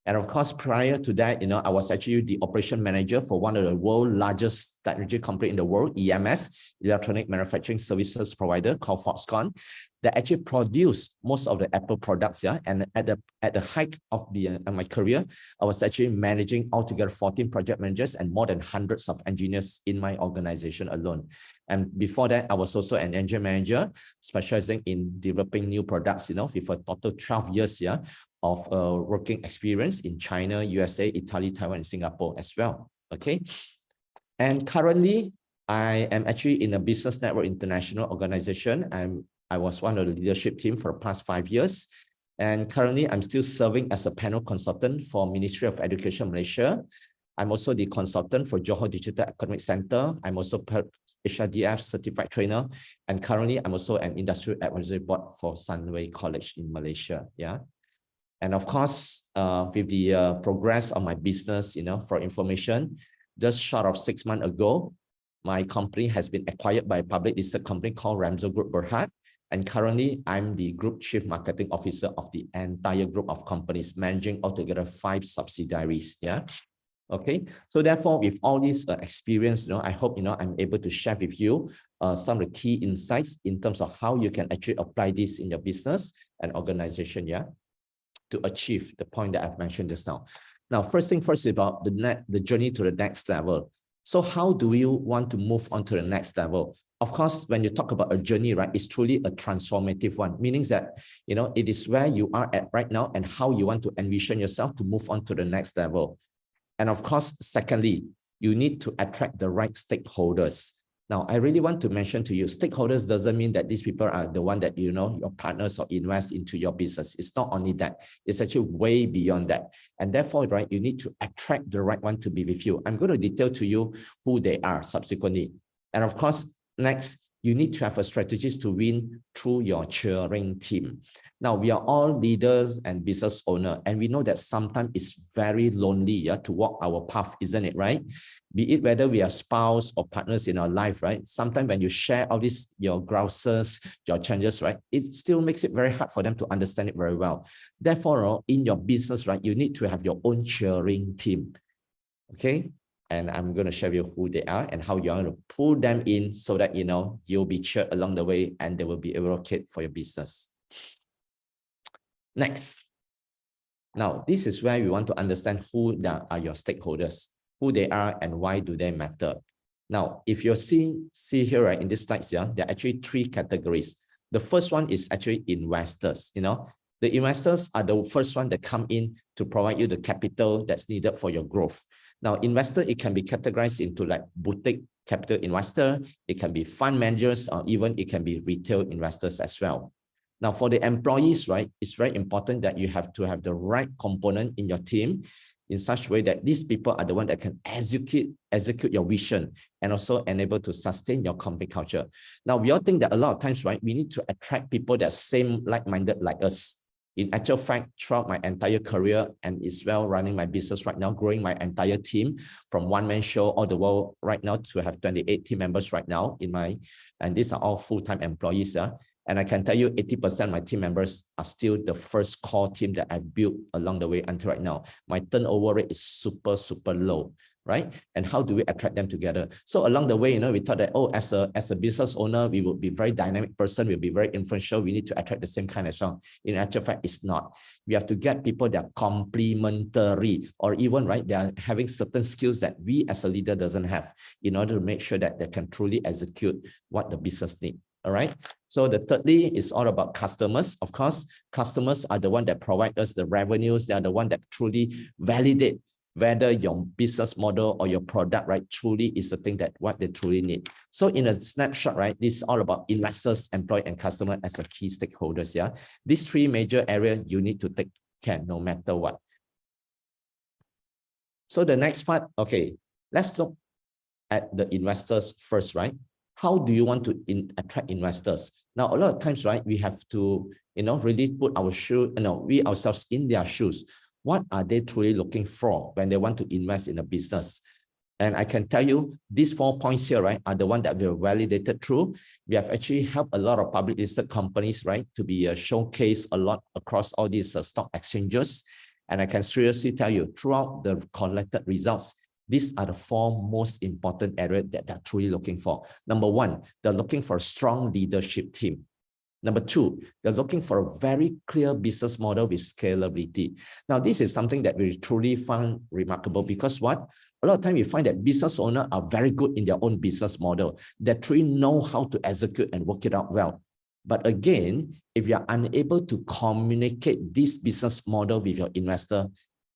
S1: And of course, prior to that, I was actually the operation manager for one of the world's largest technology company in the world, EMS, Electronic Manufacturing Services Provider, called Foxconn, that actually produced most of the Apple products. Yeah, and at the height of my career, I was actually managing altogether 14 project managers and more than hundreds of engineers in my organization alone. And before that, I was also an engineering manager, specializing in developing new products. With a total 12 years, of working experience in China, USA, Italy, Taiwan, and Singapore as well. Okay. And currently, I am actually in a Business Network International organization. I was one of the leadership team for the past 5 years. And currently, I'm still serving as a panel consultant for Ministry of Education Malaysia. I'm also the consultant for Johor Digital Academic Center. I'm also HRDF certified trainer. And currently, I'm also an industrial advisory board for Sunway College in Malaysia. Yeah. And of course, with the progress of my business, for information, just short of 6 months ago, my company has been acquired by a public listed company called Ramzo Group Berhad. And currently, I'm the Group Chief Marketing Officer of the entire group of companies, managing altogether 5 subsidiaries. Yeah. Okay. So therefore, with all this experience, I hope, I'm able to share with you some of the key insights in terms of how you can actually apply this in your business and organization. Yeah. To achieve the point that I've mentioned just now. Now, first thing first is about the journey to the next level. So how do you want to move on to the next level? Of course, when you talk about a journey, right, it's truly a transformative one, meaning that, it is where you are at right now and how you want to envision yourself to move on to the next level. And of course, secondly, you need to attract the right stakeholders. Now, I really want to mention to you, stakeholders doesn't mean that these people are the one that, your partners or invest into your business. It's not only that, it's actually way beyond that. And therefore, right, you need to attract the right one to be with you. I'm going to detail to you who they are subsequently. And of course, next, you need to have a strategist to win through your cheering team. Now, we are all leaders and business owners, and we know that sometimes it's very lonely to walk our path, isn't it, right? Be it whether we are spouse or partners in our life, right? Sometimes when you share all these, your grouses, your challenges, right? It still makes it very hard for them to understand it very well. Therefore, in your business, right, you need to have your own cheering team, okay? And I'm going to share with you who they are and how you're going to pull them in so that, you'll be cheered along the way and they will be able to advocate for your business. Next. Now, this is where we want to understand who are your stakeholders, who they are and why do they matter. Now, if you're see here, right, in this slides, there are actually 3 categories. The first one is actually investors. The investors are the first one that come in to provide you the capital that's needed for your growth. Now, investor, it can be categorized into like boutique capital investor, it can be fund managers, or even it can be retail investors as well. Now, for the employees, right, it's very important that you have to have the right component in your team in such a way that these people are the ones that can execute your vision and also enable to sustain your company culture. Now, we all think that a lot of times, right, we need to attract people that are same like-minded like us. In actual fact, throughout my entire career and as well running my business right now, growing my entire team from one-man show all the way right now to have 28 team members right now and these are all full-time employees. And I can tell you 80% of my team members are still the first core team that I've built along the way until right now. My turnover rate is super, super low, right? And how do we attract them together? So along the way, we thought that, as a business owner, we would be very dynamic person, we'll be very influential, we need to attract the same kind as well. In actual fact, it's not. We have to get people that are complementary or even, right, they are having certain skills that we as a leader doesn't have in order to make sure that they can truly execute what the business needs. All right. So the thirdly is all about customers. Of course, customers are the one that provide us the revenues. They are the one that truly validate whether your business model or your product, right, truly is the thing that what they truly need. So in a snapshot, right, this is all about investors, employee, and customer as a key stakeholders. Yeah, these 3 major areas you need to take care no matter what. So the next part, okay, let's look at the investors first, right? How do you want to attract investors? Now, a lot of times, right, we have to, really put our we ourselves in their shoes. What are they truly looking for when they want to invest in a business? And I can tell you these 4 points here, right, are the one that we have validated through. We have actually helped a lot of public listed companies, right, to be showcased a lot across all these stock exchanges. And I can seriously tell you throughout the collected results, these are the 4 most important areas that they're truly looking for. Number 1, they're looking for a strong leadership team. Number 2, they're looking for a very clear business model with scalability. Now, this is something that we truly find remarkable because what? A lot of time we find that business owners are very good in their own business model. They truly know how to execute and work it out well. But again, if you're unable to communicate this business model with your investor,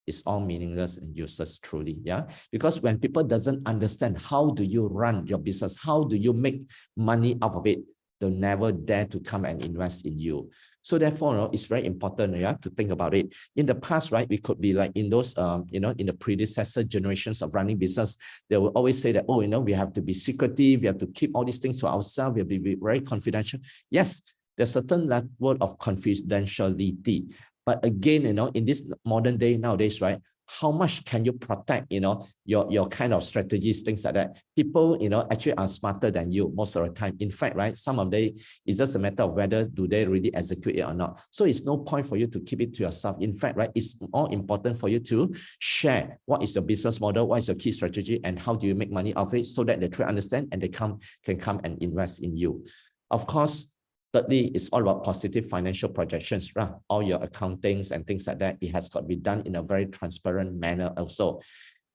S1: it's all meaningless and useless truly, yeah? Because when people doesn't understand how do you run your business, how do you make money out of it, they'll never dare to come and invest in you. So therefore, it's very important, yeah, to think about it. In the past, right, we could be like in those, in the predecessor generations of running business, they will always say that, we have to be secretive, we have to keep all these things to ourselves, we have to be very confidential. Yes, there's a certain level of confidentiality. But again, in this modern day nowadays, right, how much can you protect, your kind of strategies, things like that? People, actually are smarter than you most of the time. In fact, right, some of them, it's just a matter of whether do they really execute it or not. So it's no point for you to keep it to yourself. In fact, right, it's more important for you to share what is your business model, what is your key strategy, and how do you make money out of it so that they try to understand and they can come and invest in you. Of course, thirdly, it's all about positive financial projections, right? All your accountings and things like that, it has got to be done in a very transparent manner also.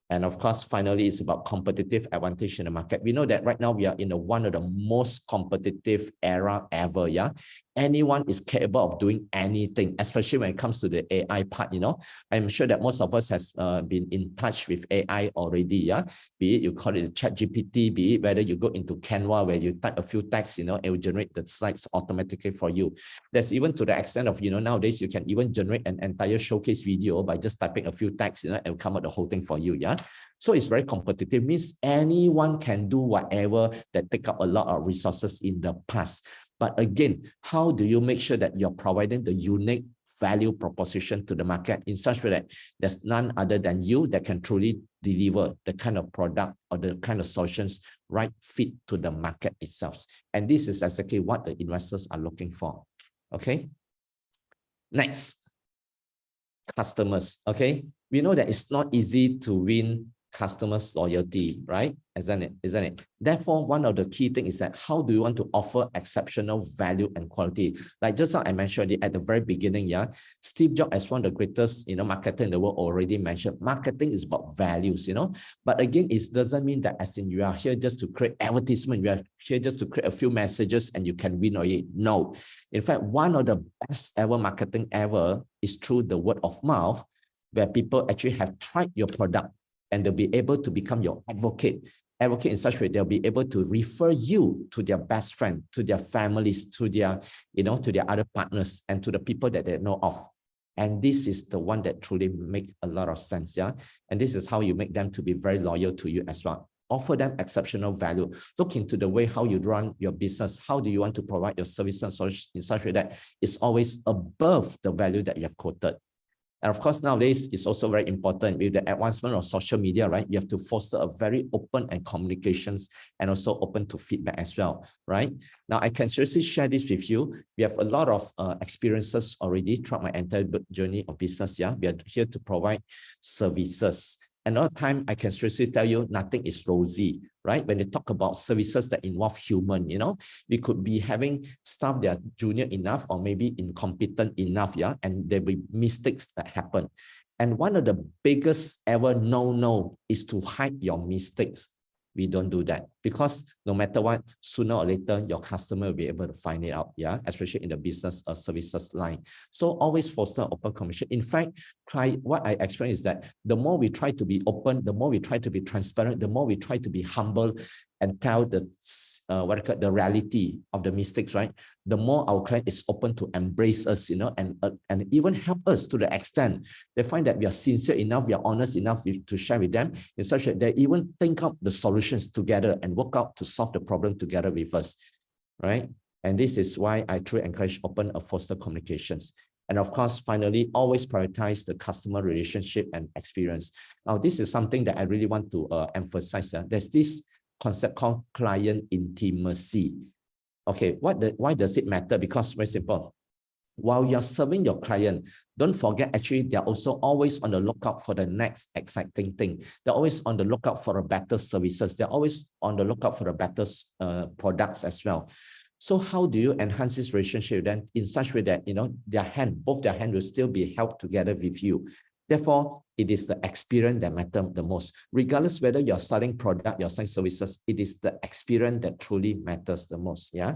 S1: And of course, finally, it's about competitive advantage in the market. We know that right now we are in one of the most competitive era ever, yeah? anyone is capable of doing anything, especially when it comes to the AI part. I'm sure that most of us has been in touch with AI already. Yeah, be it you call it ChatGPT, be it whether you go into Canva where you type a few texts, it will generate the slides automatically for you. There's even to the extent of, nowadays you can even generate an entire showcase video by just typing a few texts, and it'll come out the whole thing for you. Yeah. So it's very competitive, means anyone can do whatever that take up a lot of resources in the past. But again, how do you make sure that you're providing the unique value proposition to the market in such a way that there's none other than you that can truly deliver the kind of product or the kind of solutions right fit to the market itself? And this is exactly what the investors are looking for. Okay. Next, customers. Okay. We know that it's not easy to win customers' loyalty, right? Isn't it? Therefore, one of the key things is that how do you want to offer exceptional value and quality? Like just now I mentioned it at the very beginning, yeah. Steve Jobs, as one of the greatest, marketer in the world, already mentioned marketing is about values, But again, it doesn't mean that as in you are here just to create advertisement, you are here just to create a few messages and you can win or it. No. In fact, one of the best ever marketing ever is through the word of mouth, where people actually have tried your product and they'll be able to become your advocate in such a way they'll be able to refer you to their best friend, to their families, to their, to their other partners, and to the people that they know of. And this is the one that truly make a lot of sense, yeah. And this is how you make them to be very loyal to you as well. Offer them exceptional value. Look into the way how you run your business. How do you want to provide your services in such a way that it's always above the value that you have quoted. And of course, nowadays, it's also very important with the advancement of social media, right? You have to foster a very open and communications and also open to feedback as well, right? Now, I can seriously share this with you. We have a lot of experiences already throughout my entire journey of business. Yeah, we are here to provide services. Another time, I can seriously tell you, nothing is rosy, right? When they talk about services that involve human, we could be having staff that are junior enough or maybe incompetent enough, yeah, and there will be mistakes that happen. And one of the biggest ever no-no is to hide your mistakes. We don't do that because no matter what, sooner or later, your customer will be able to find it out, yeah, especially in the business or services line. So always foster open communication. In fact, what I explain is that the more we try to be open, the more we try to be transparent, the more we try to be humble and tell the the reality of the mistakes, right? The more our client is open to embrace us, and even help us to the extent they find that we are sincere enough, we are honest enough to share with them in such that they even think up the solutions together and work out to solve the problem together with us, right? And this is why I truly encourage open and foster communications. And of course, finally, always prioritize the customer relationship and experience. Now, this is something that I really want to emphasize. There's this concept called client intimacy. Okay, why does it matter? Because very simple. While you're serving your client, don't forget, actually, they're also always on the lookout for the next exciting thing. They're always on the lookout for a better services. They're always on the lookout for the better products as well. So how do you enhance this relationship then in such a way that, both their hand will still be held together with you? Therefore, it is the experience that matters the most. Regardless whether you're selling product, you're selling services, it is the experience that truly matters the most. Yeah.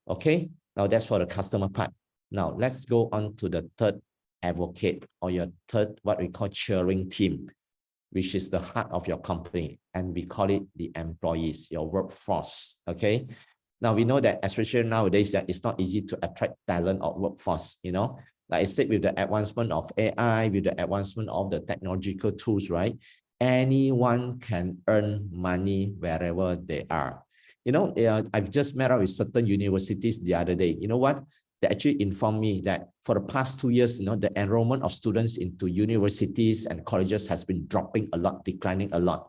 S1: Okay. Now that's for the customer part. Now let's go on to the third advocate, or your third, what we call cheering team, which is the heart of your company. And we call it the employees, your workforce. Okay. Now we know that especially nowadays, that it's not easy to attract talent or workforce, Like I said, with the advancement of AI, with the advancement of the technological tools, right? Anyone can earn money wherever they are. I've just met up with certain universities the other day. You know what? They actually informed me that for the past 2 years, the enrollment of students into universities and colleges has been dropping a lot, declining a lot,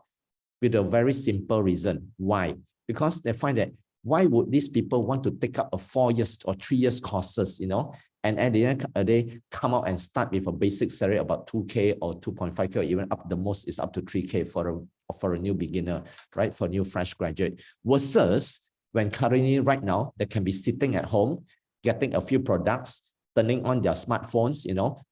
S1: with a very simple reason. Why? Because they find that why would these people want to take up a 4 years or 3 years courses, and at the end of the day, come out and start with a basic salary about 2K or 2.5K, or even up the most is up to 3K for a new beginner, right? For a new fresh graduate. Versus when currently right now, they can be sitting at home, getting a few products, turning on their smartphones,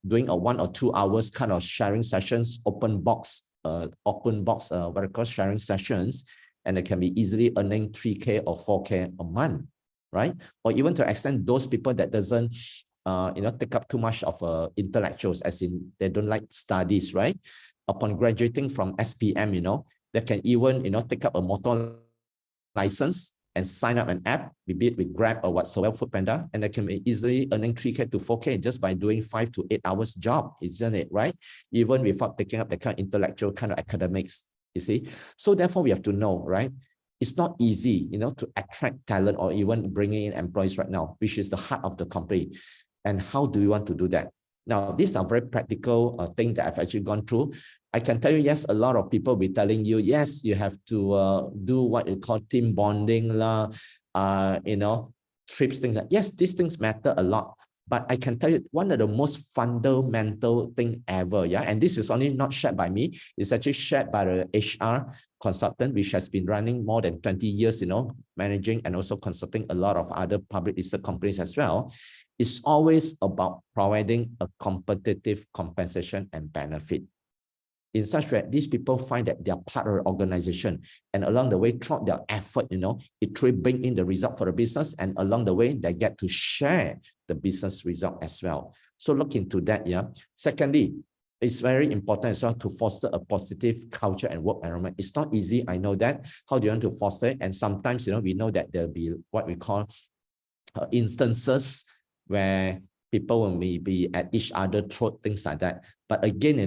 S1: doing a 1 or 2 hours kind of sharing sessions, open box, what I call sharing sessions, and they can be easily earning 3K or 4K a month, right? Or even to extend those people that doesn't take up too much of intellectuals, as in they don't like studies, right? Upon graduating from SPM, they can even, take up a motor license and sign up an app, be it with Grab or whatsoever, Foodpanda, and they can be easily earning 3K to 4K just by doing 5 to 8 hours job, isn't it, right? Even without taking up the kind of intellectual kind of academics, you see? So therefore, we have to know, right? It's not easy, to attract talent or even bringing in employees right now, which is the heart of the company. And how do you want to do that? Now, these are very practical things that I've actually gone through. I can tell you, yes, a lot of people will be telling you, yes, you have to do what you call team bonding, trips, things like, yes, these things matter a lot. But I can tell you one of the most fundamental thing ever, yeah, and this is only not shared by me, it's actually shared by the HR consultant, which has been running more than 20 years, managing and also consulting a lot of other public listed companies as well. It's always about providing a competitive compensation and benefit. In such way, these people find that they are part of the organization, and along the way, throughout their effort, it truly brings in the result for the business, and along the way, they get to share the business result as well. So look into that, yeah. Secondly, it's very important as well to foster a positive culture and work environment. It's not easy, I know that. How do you want to foster it? And sometimes, we know that there'll be what we call instances where people will maybe at each other throat, things like that. But again,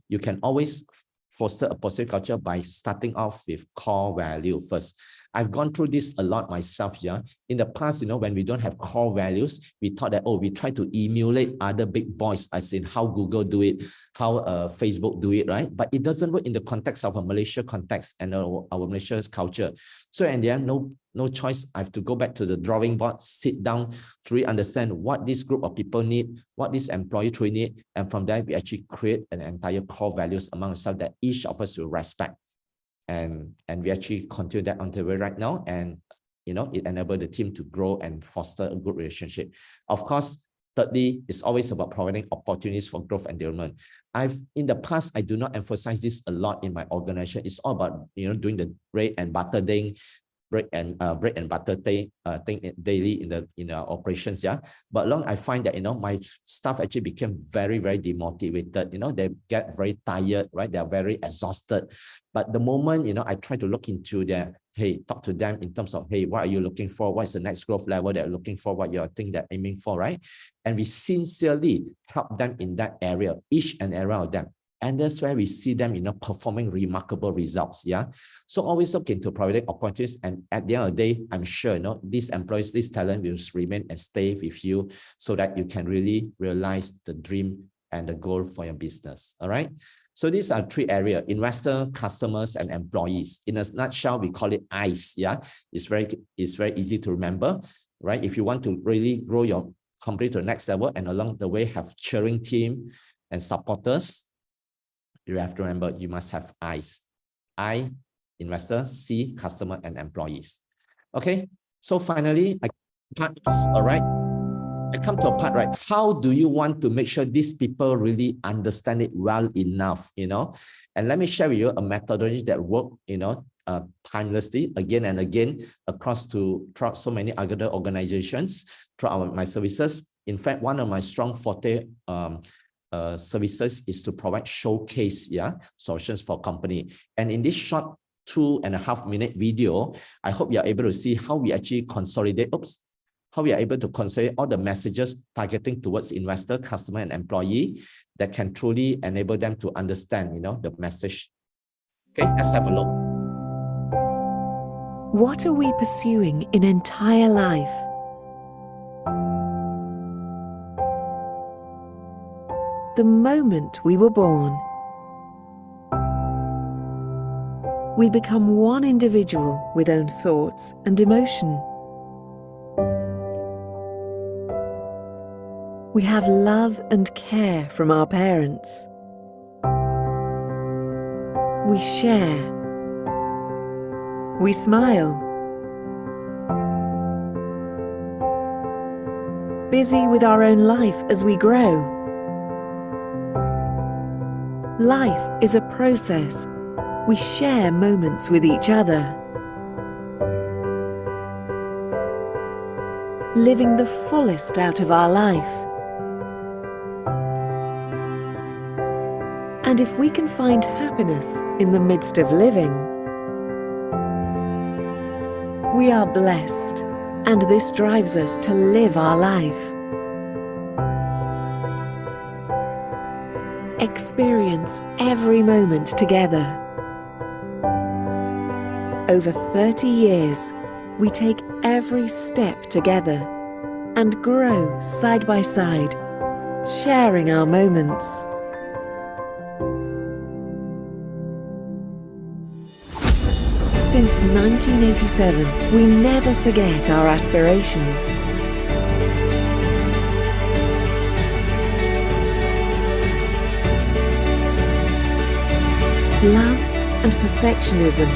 S1: you can always foster a positive culture by starting off with core value first. I've gone through this a lot myself, yeah. In the past, when we don't have core values, we thought that, we try to emulate other big boys, as in how Google do it, how Facebook do it, right? But it doesn't work in the context of a Malaysia context and our Malaysia's culture. So, and there no choice. I have to go back to the drawing board, sit down to really understand what this group of people need, what this employee truly need, and from there, we actually create an entire core values among ourselves that each of us will respect. And we actually continue that until right now, and it enabled the team to grow and foster a good relationship. Of course, thirdly, it's always about providing opportunities for growth and development. In the past, I do not emphasize this a lot in my organization. It's all about doing the bread and butter thing, bread and butter thing daily in the operations, yeah. But long I find that my staff actually became very, very demotivated. They get very tired, right? They are very exhausted. But the moment I try to look into talk to them in terms of, hey, what are you looking for? What's the next growth level they're looking for? What you think they're aiming for, right? And we sincerely help them in that area, each and every one of them. And that's where we see them, performing remarkable results. Yeah. So always look into providing opportunities. And at the end of the day, I'm sure, these employees, this talent will remain and stay with you so that you can really realize the dream and the goal for your business. All right. So these are 3 areas: investor, customers, and employees. In a nutshell, we call it ICE. Yeah. It's very easy to remember, right? If you want to really grow your company to the next level and along the way have cheering team and supporters, you have to remember, you must have I's. I, investor; C, customer and employees. Okay, so finally, I come to a part, right? How do you want to make sure these people really understand it well enough, And let me share with you a methodology that work, timelessly again and again throughout so many other organizations, throughout my services. In fact, one of my strong forte services is to provide showcase solutions for company. And in this short 2.5-minute video, I hope you are able to see how we actually consolidate all the messages targeting towards investor, customer, and employee that can truly enable them to understand the message. Okay, let's have a look.
S3: What are we pursuing in entire life? The moment we were born, we become one individual with own thoughts and emotion. We have love and care from our parents. We share. We smile. Busy with our own life as we grow. Life is a process. We share moments with each other. living the fullest out of our life. And if we can find happiness in the midst of living, we are blessed, and this drives us to live our life. Experience every moment together. Over 30 years, we take every step together and grow side by side, sharing our moments. Since 1987, we never forget our aspiration. Love and perfectionism.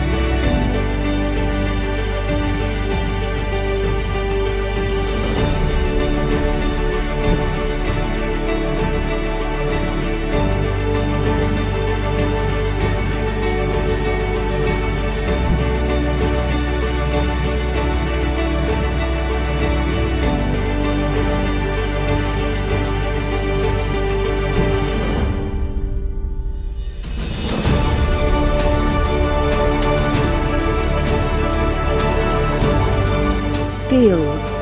S3: Steels,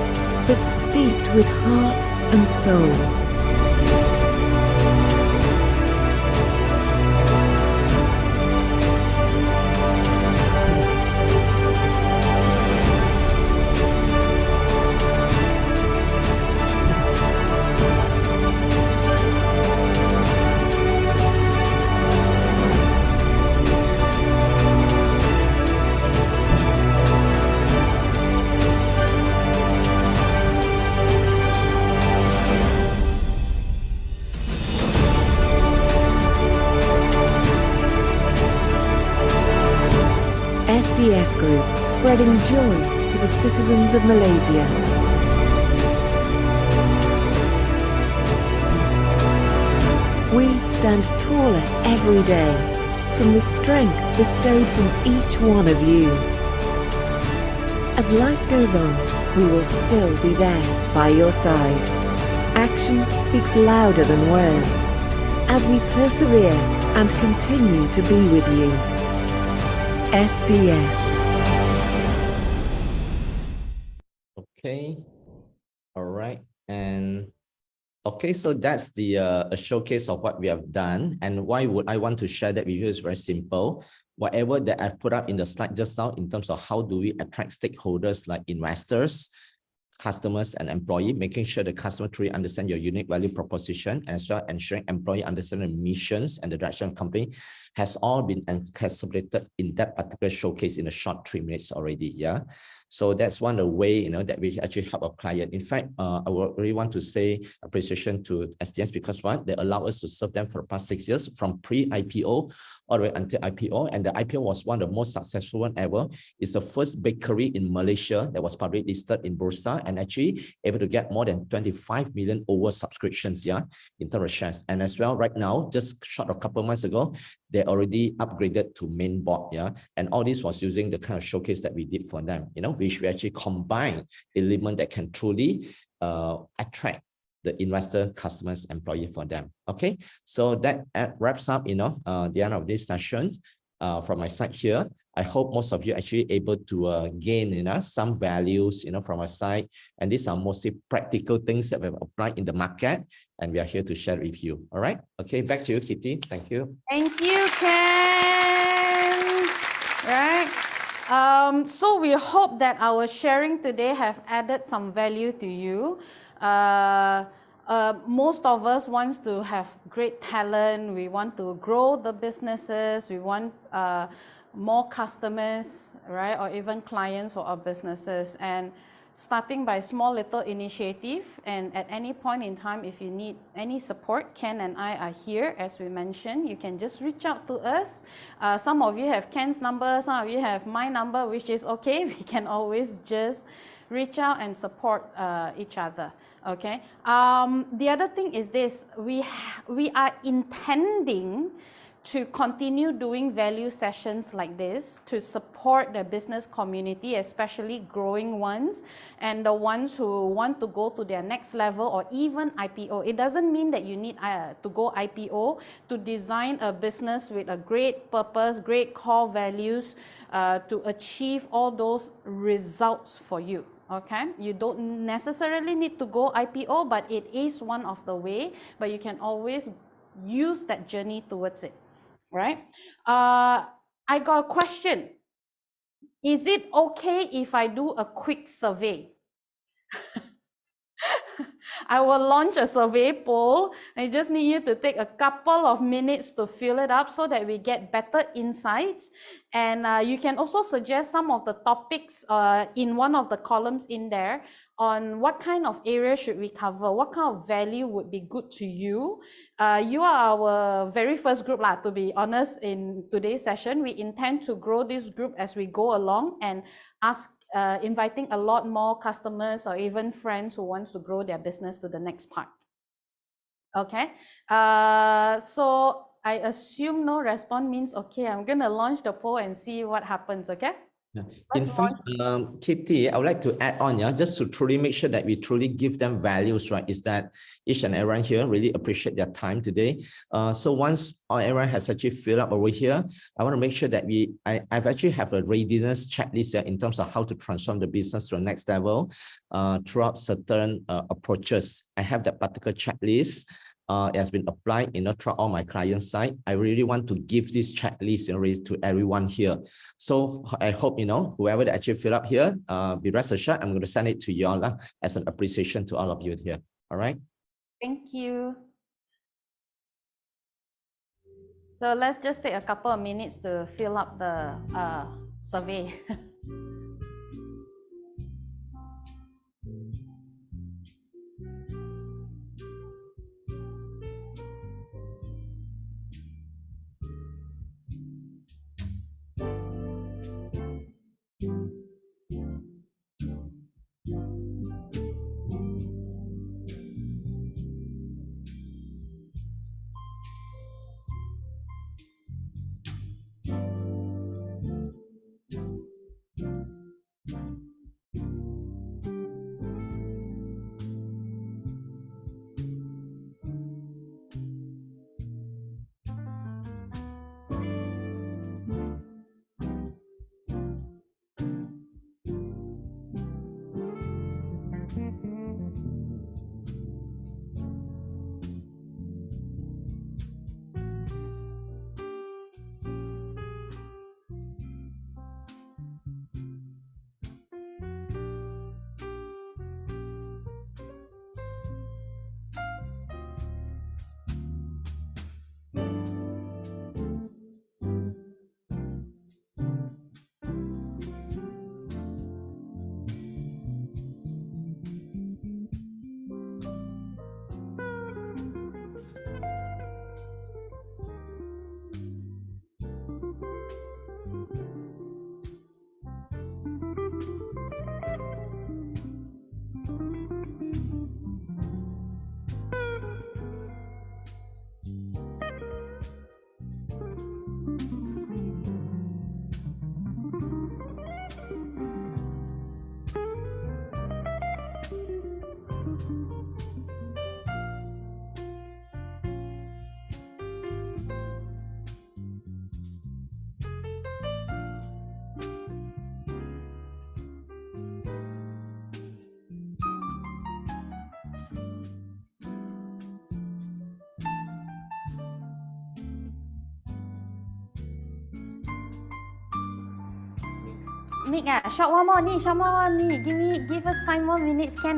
S3: but steeped with hearts and soul. SDS Group, spreading joy to the citizens of Malaysia. We stand taller every day from the strength bestowed from each one of you. As life goes on, we will still be there by your side. Action speaks louder than words as we persevere and continue to be with you. SDS.
S1: Okay, all right, and okay, so that's the a showcase of what we have done. And why would I want to share that with you is very simple. Whatever that I put up in the slide just now in terms of how do we attract stakeholders like investors, customers, and employee, making sure the customer truly understand your unique value proposition, and as well ensuring employee understand the missions and the direction of the company, has all been encapsulated in that particular showcase in a short 3 minutes already. Yeah, so that's one of the way that we actually help our client. In fact, I would really want to say appreciation to SDS because what they allow us to serve them for the past 6 years from pre-IPO all the way until IPO, and the IPO was one of the most successful one ever. It's the first bakery in Malaysia that was publicly listed in Bursa and actually able to get more than 25 million over subscriptions, yeah, in terms of shares. And as well, right now, just short of a couple of months ago, they already upgraded to main board, yeah, and all this was using the kind of showcase that we did for them, which we actually combine element that can truly attract the investor, customers, employee for them. Okay, so that wraps up, the end of this session from my side here. I hope most of you actually able to gain, some values, from our side. And these are mostly practical things that we've applied in the market, and we are here to share with you. All right. Okay, back to you, Kitty. Thank you.
S2: Thank you, Ken. Right. So we hope that our sharing today have added some value to you. Most of us wants to have great talent. We want to grow the businesses. We want more customers, right? Or even clients for our businesses. And starting by small little initiative, and at any point in time, if you need any support, Ken and I are here. As we mentioned, you can just reach out to us. Some of you have Ken's number, some of you have my number, which is okay. We can always just reach out and support each other. Okay. The other thing is this: we are intending to continue doing value sessions like this to support the business community, especially growing ones and the ones who want to go to their next level or even IPO. It doesn't mean that you need to go IPO to design a business with a great purpose, great core values to achieve all those results for you. Okay, you don't necessarily need to go IPO, but it is one of the way, but you can always use that journey towards it, right? I got a question. Is it okay if I do a quick survey? I will launch a survey poll. I just need you to take a couple of minutes to fill it up so that we get better insights. And you can also suggest some of the topics in one of the columns in there on what kind of area should we cover, what kind of value would be good to you. You are our very first group, to be honest, in today's session. We intend to grow this group as we go along and inviting a lot more customers or even friends who want to grow their business to the next part. Okay, so I assume no response means okay, I'm gonna launch the poll and see what happens. Okay.
S1: Yeah. In fact, Kitti, I would like to add on, just to truly make sure that we truly give them values, right? Is that each and everyone here really appreciate their time today. So once everyone has actually filled up over here, I want to make sure that I've actually have a readiness checklist there in terms of how to transform the business to the next level throughout certain approaches. I have that particular checklist. It has been applied, throughout all my client side. I really want to give this checklist to everyone here. So I hope, whoever that actually fill up here, be rest assured, I'm going to send it to you all as an appreciation to all of you here. All right.
S2: Thank you. So let's just take a couple of minutes to fill up the survey. Nick, short one more, Nick, give us 5 more minutes, can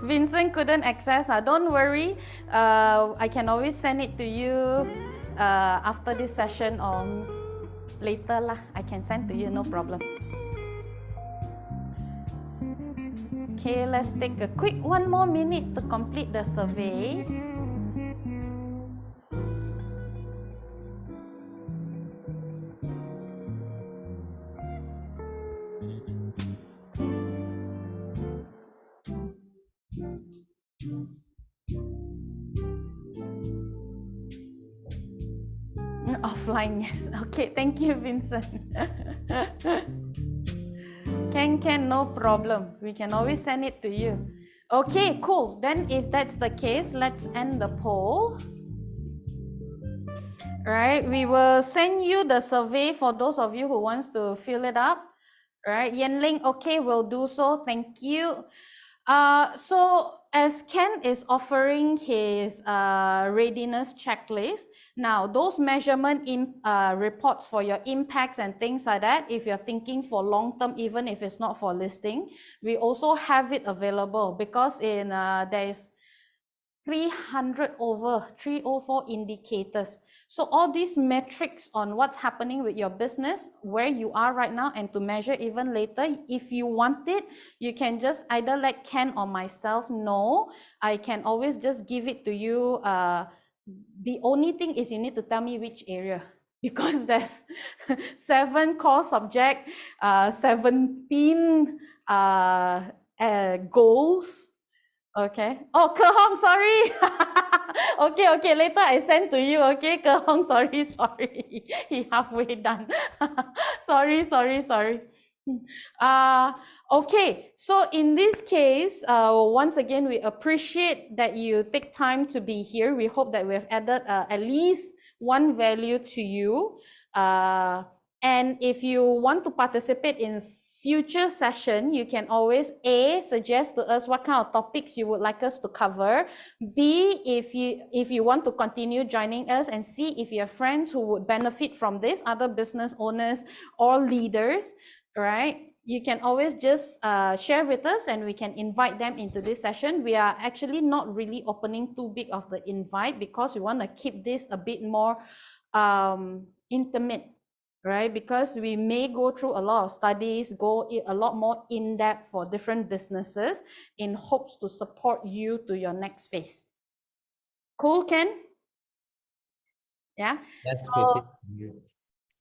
S2: Vincent couldn't access, don't worry, I can always send it to you after this session or later lah. I can send to you, no problem. Okay, let's take a quick 1 more minute to complete the survey. Offline, yes. Okay, thank you, Vincent. Can, no problem. We can always send it to you. Okay, cool. Then if that's the case, let's end the poll. Right, we will send you the survey for those of you who wants to fill it up. Right, Yenling, okay, we'll do so. Thank you. So as Ken is offering his readiness checklist, now those measurement reports for your impacts and things like that, if you're thinking for long term, even if it's not for listing, we also have it available because there is 304 indicators. So all these metrics on what's happening with your business, where you are right now, and to measure even later, if you want it, you can just either let Ken or myself know. I can always just give it to you. The only thing is you need to tell me which area, because there's 7 core subject, 17 goals. Okay. Oh, Ke Hong, sorry. Okay. Later I send to you. Okay, Ke Hong, sorry. He halfway done. sorry. Okay. So in this case, once again, we appreciate that you take time to be here. We hope that we have added at least one value to you. And if you want to participate in future session, you can always A, suggest to us what kind of topics you would like us to cover. B, if you want to continue joining us, and C, if you have friends who would benefit from this, other business owners or leaders, right? You can always just share with us and we can invite them into this session. We are actually not really opening too big of the invite because we want to keep this a bit more intimate, right? Because we may go through a lot of studies, go a lot more in depth for different businesses in hopes to support you to your next phase. Cool, Ken? Yeah.
S1: Yes,
S2: So,
S1: Kitti.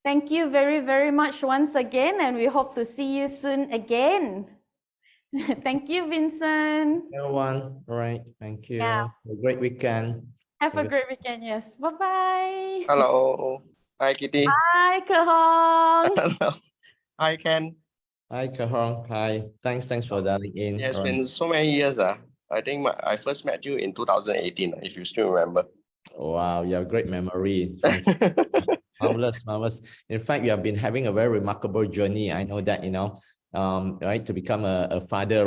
S2: thank you very, very much once again, and we hope to see you soon again. Thank you, Vincent.
S1: Everyone, all right. Thank you.
S2: Yeah.
S1: Have a great weekend.
S2: Have a great weekend. Yes. Bye-bye.
S4: Hello. Hi, Kitty.
S2: Hi, Ke Hong.
S4: Hello. Hi, Ken.
S1: Hi, Ke Hong. Hi. Thanks for dialing in.
S4: Yeah, it's
S1: All right.
S4: been so many years. I think I first met you in 2018, if you still remember.
S1: Wow, you have great memory. Thank you. Marvelous. In fact, you have been having a very remarkable journey. I know that, right, to become a father.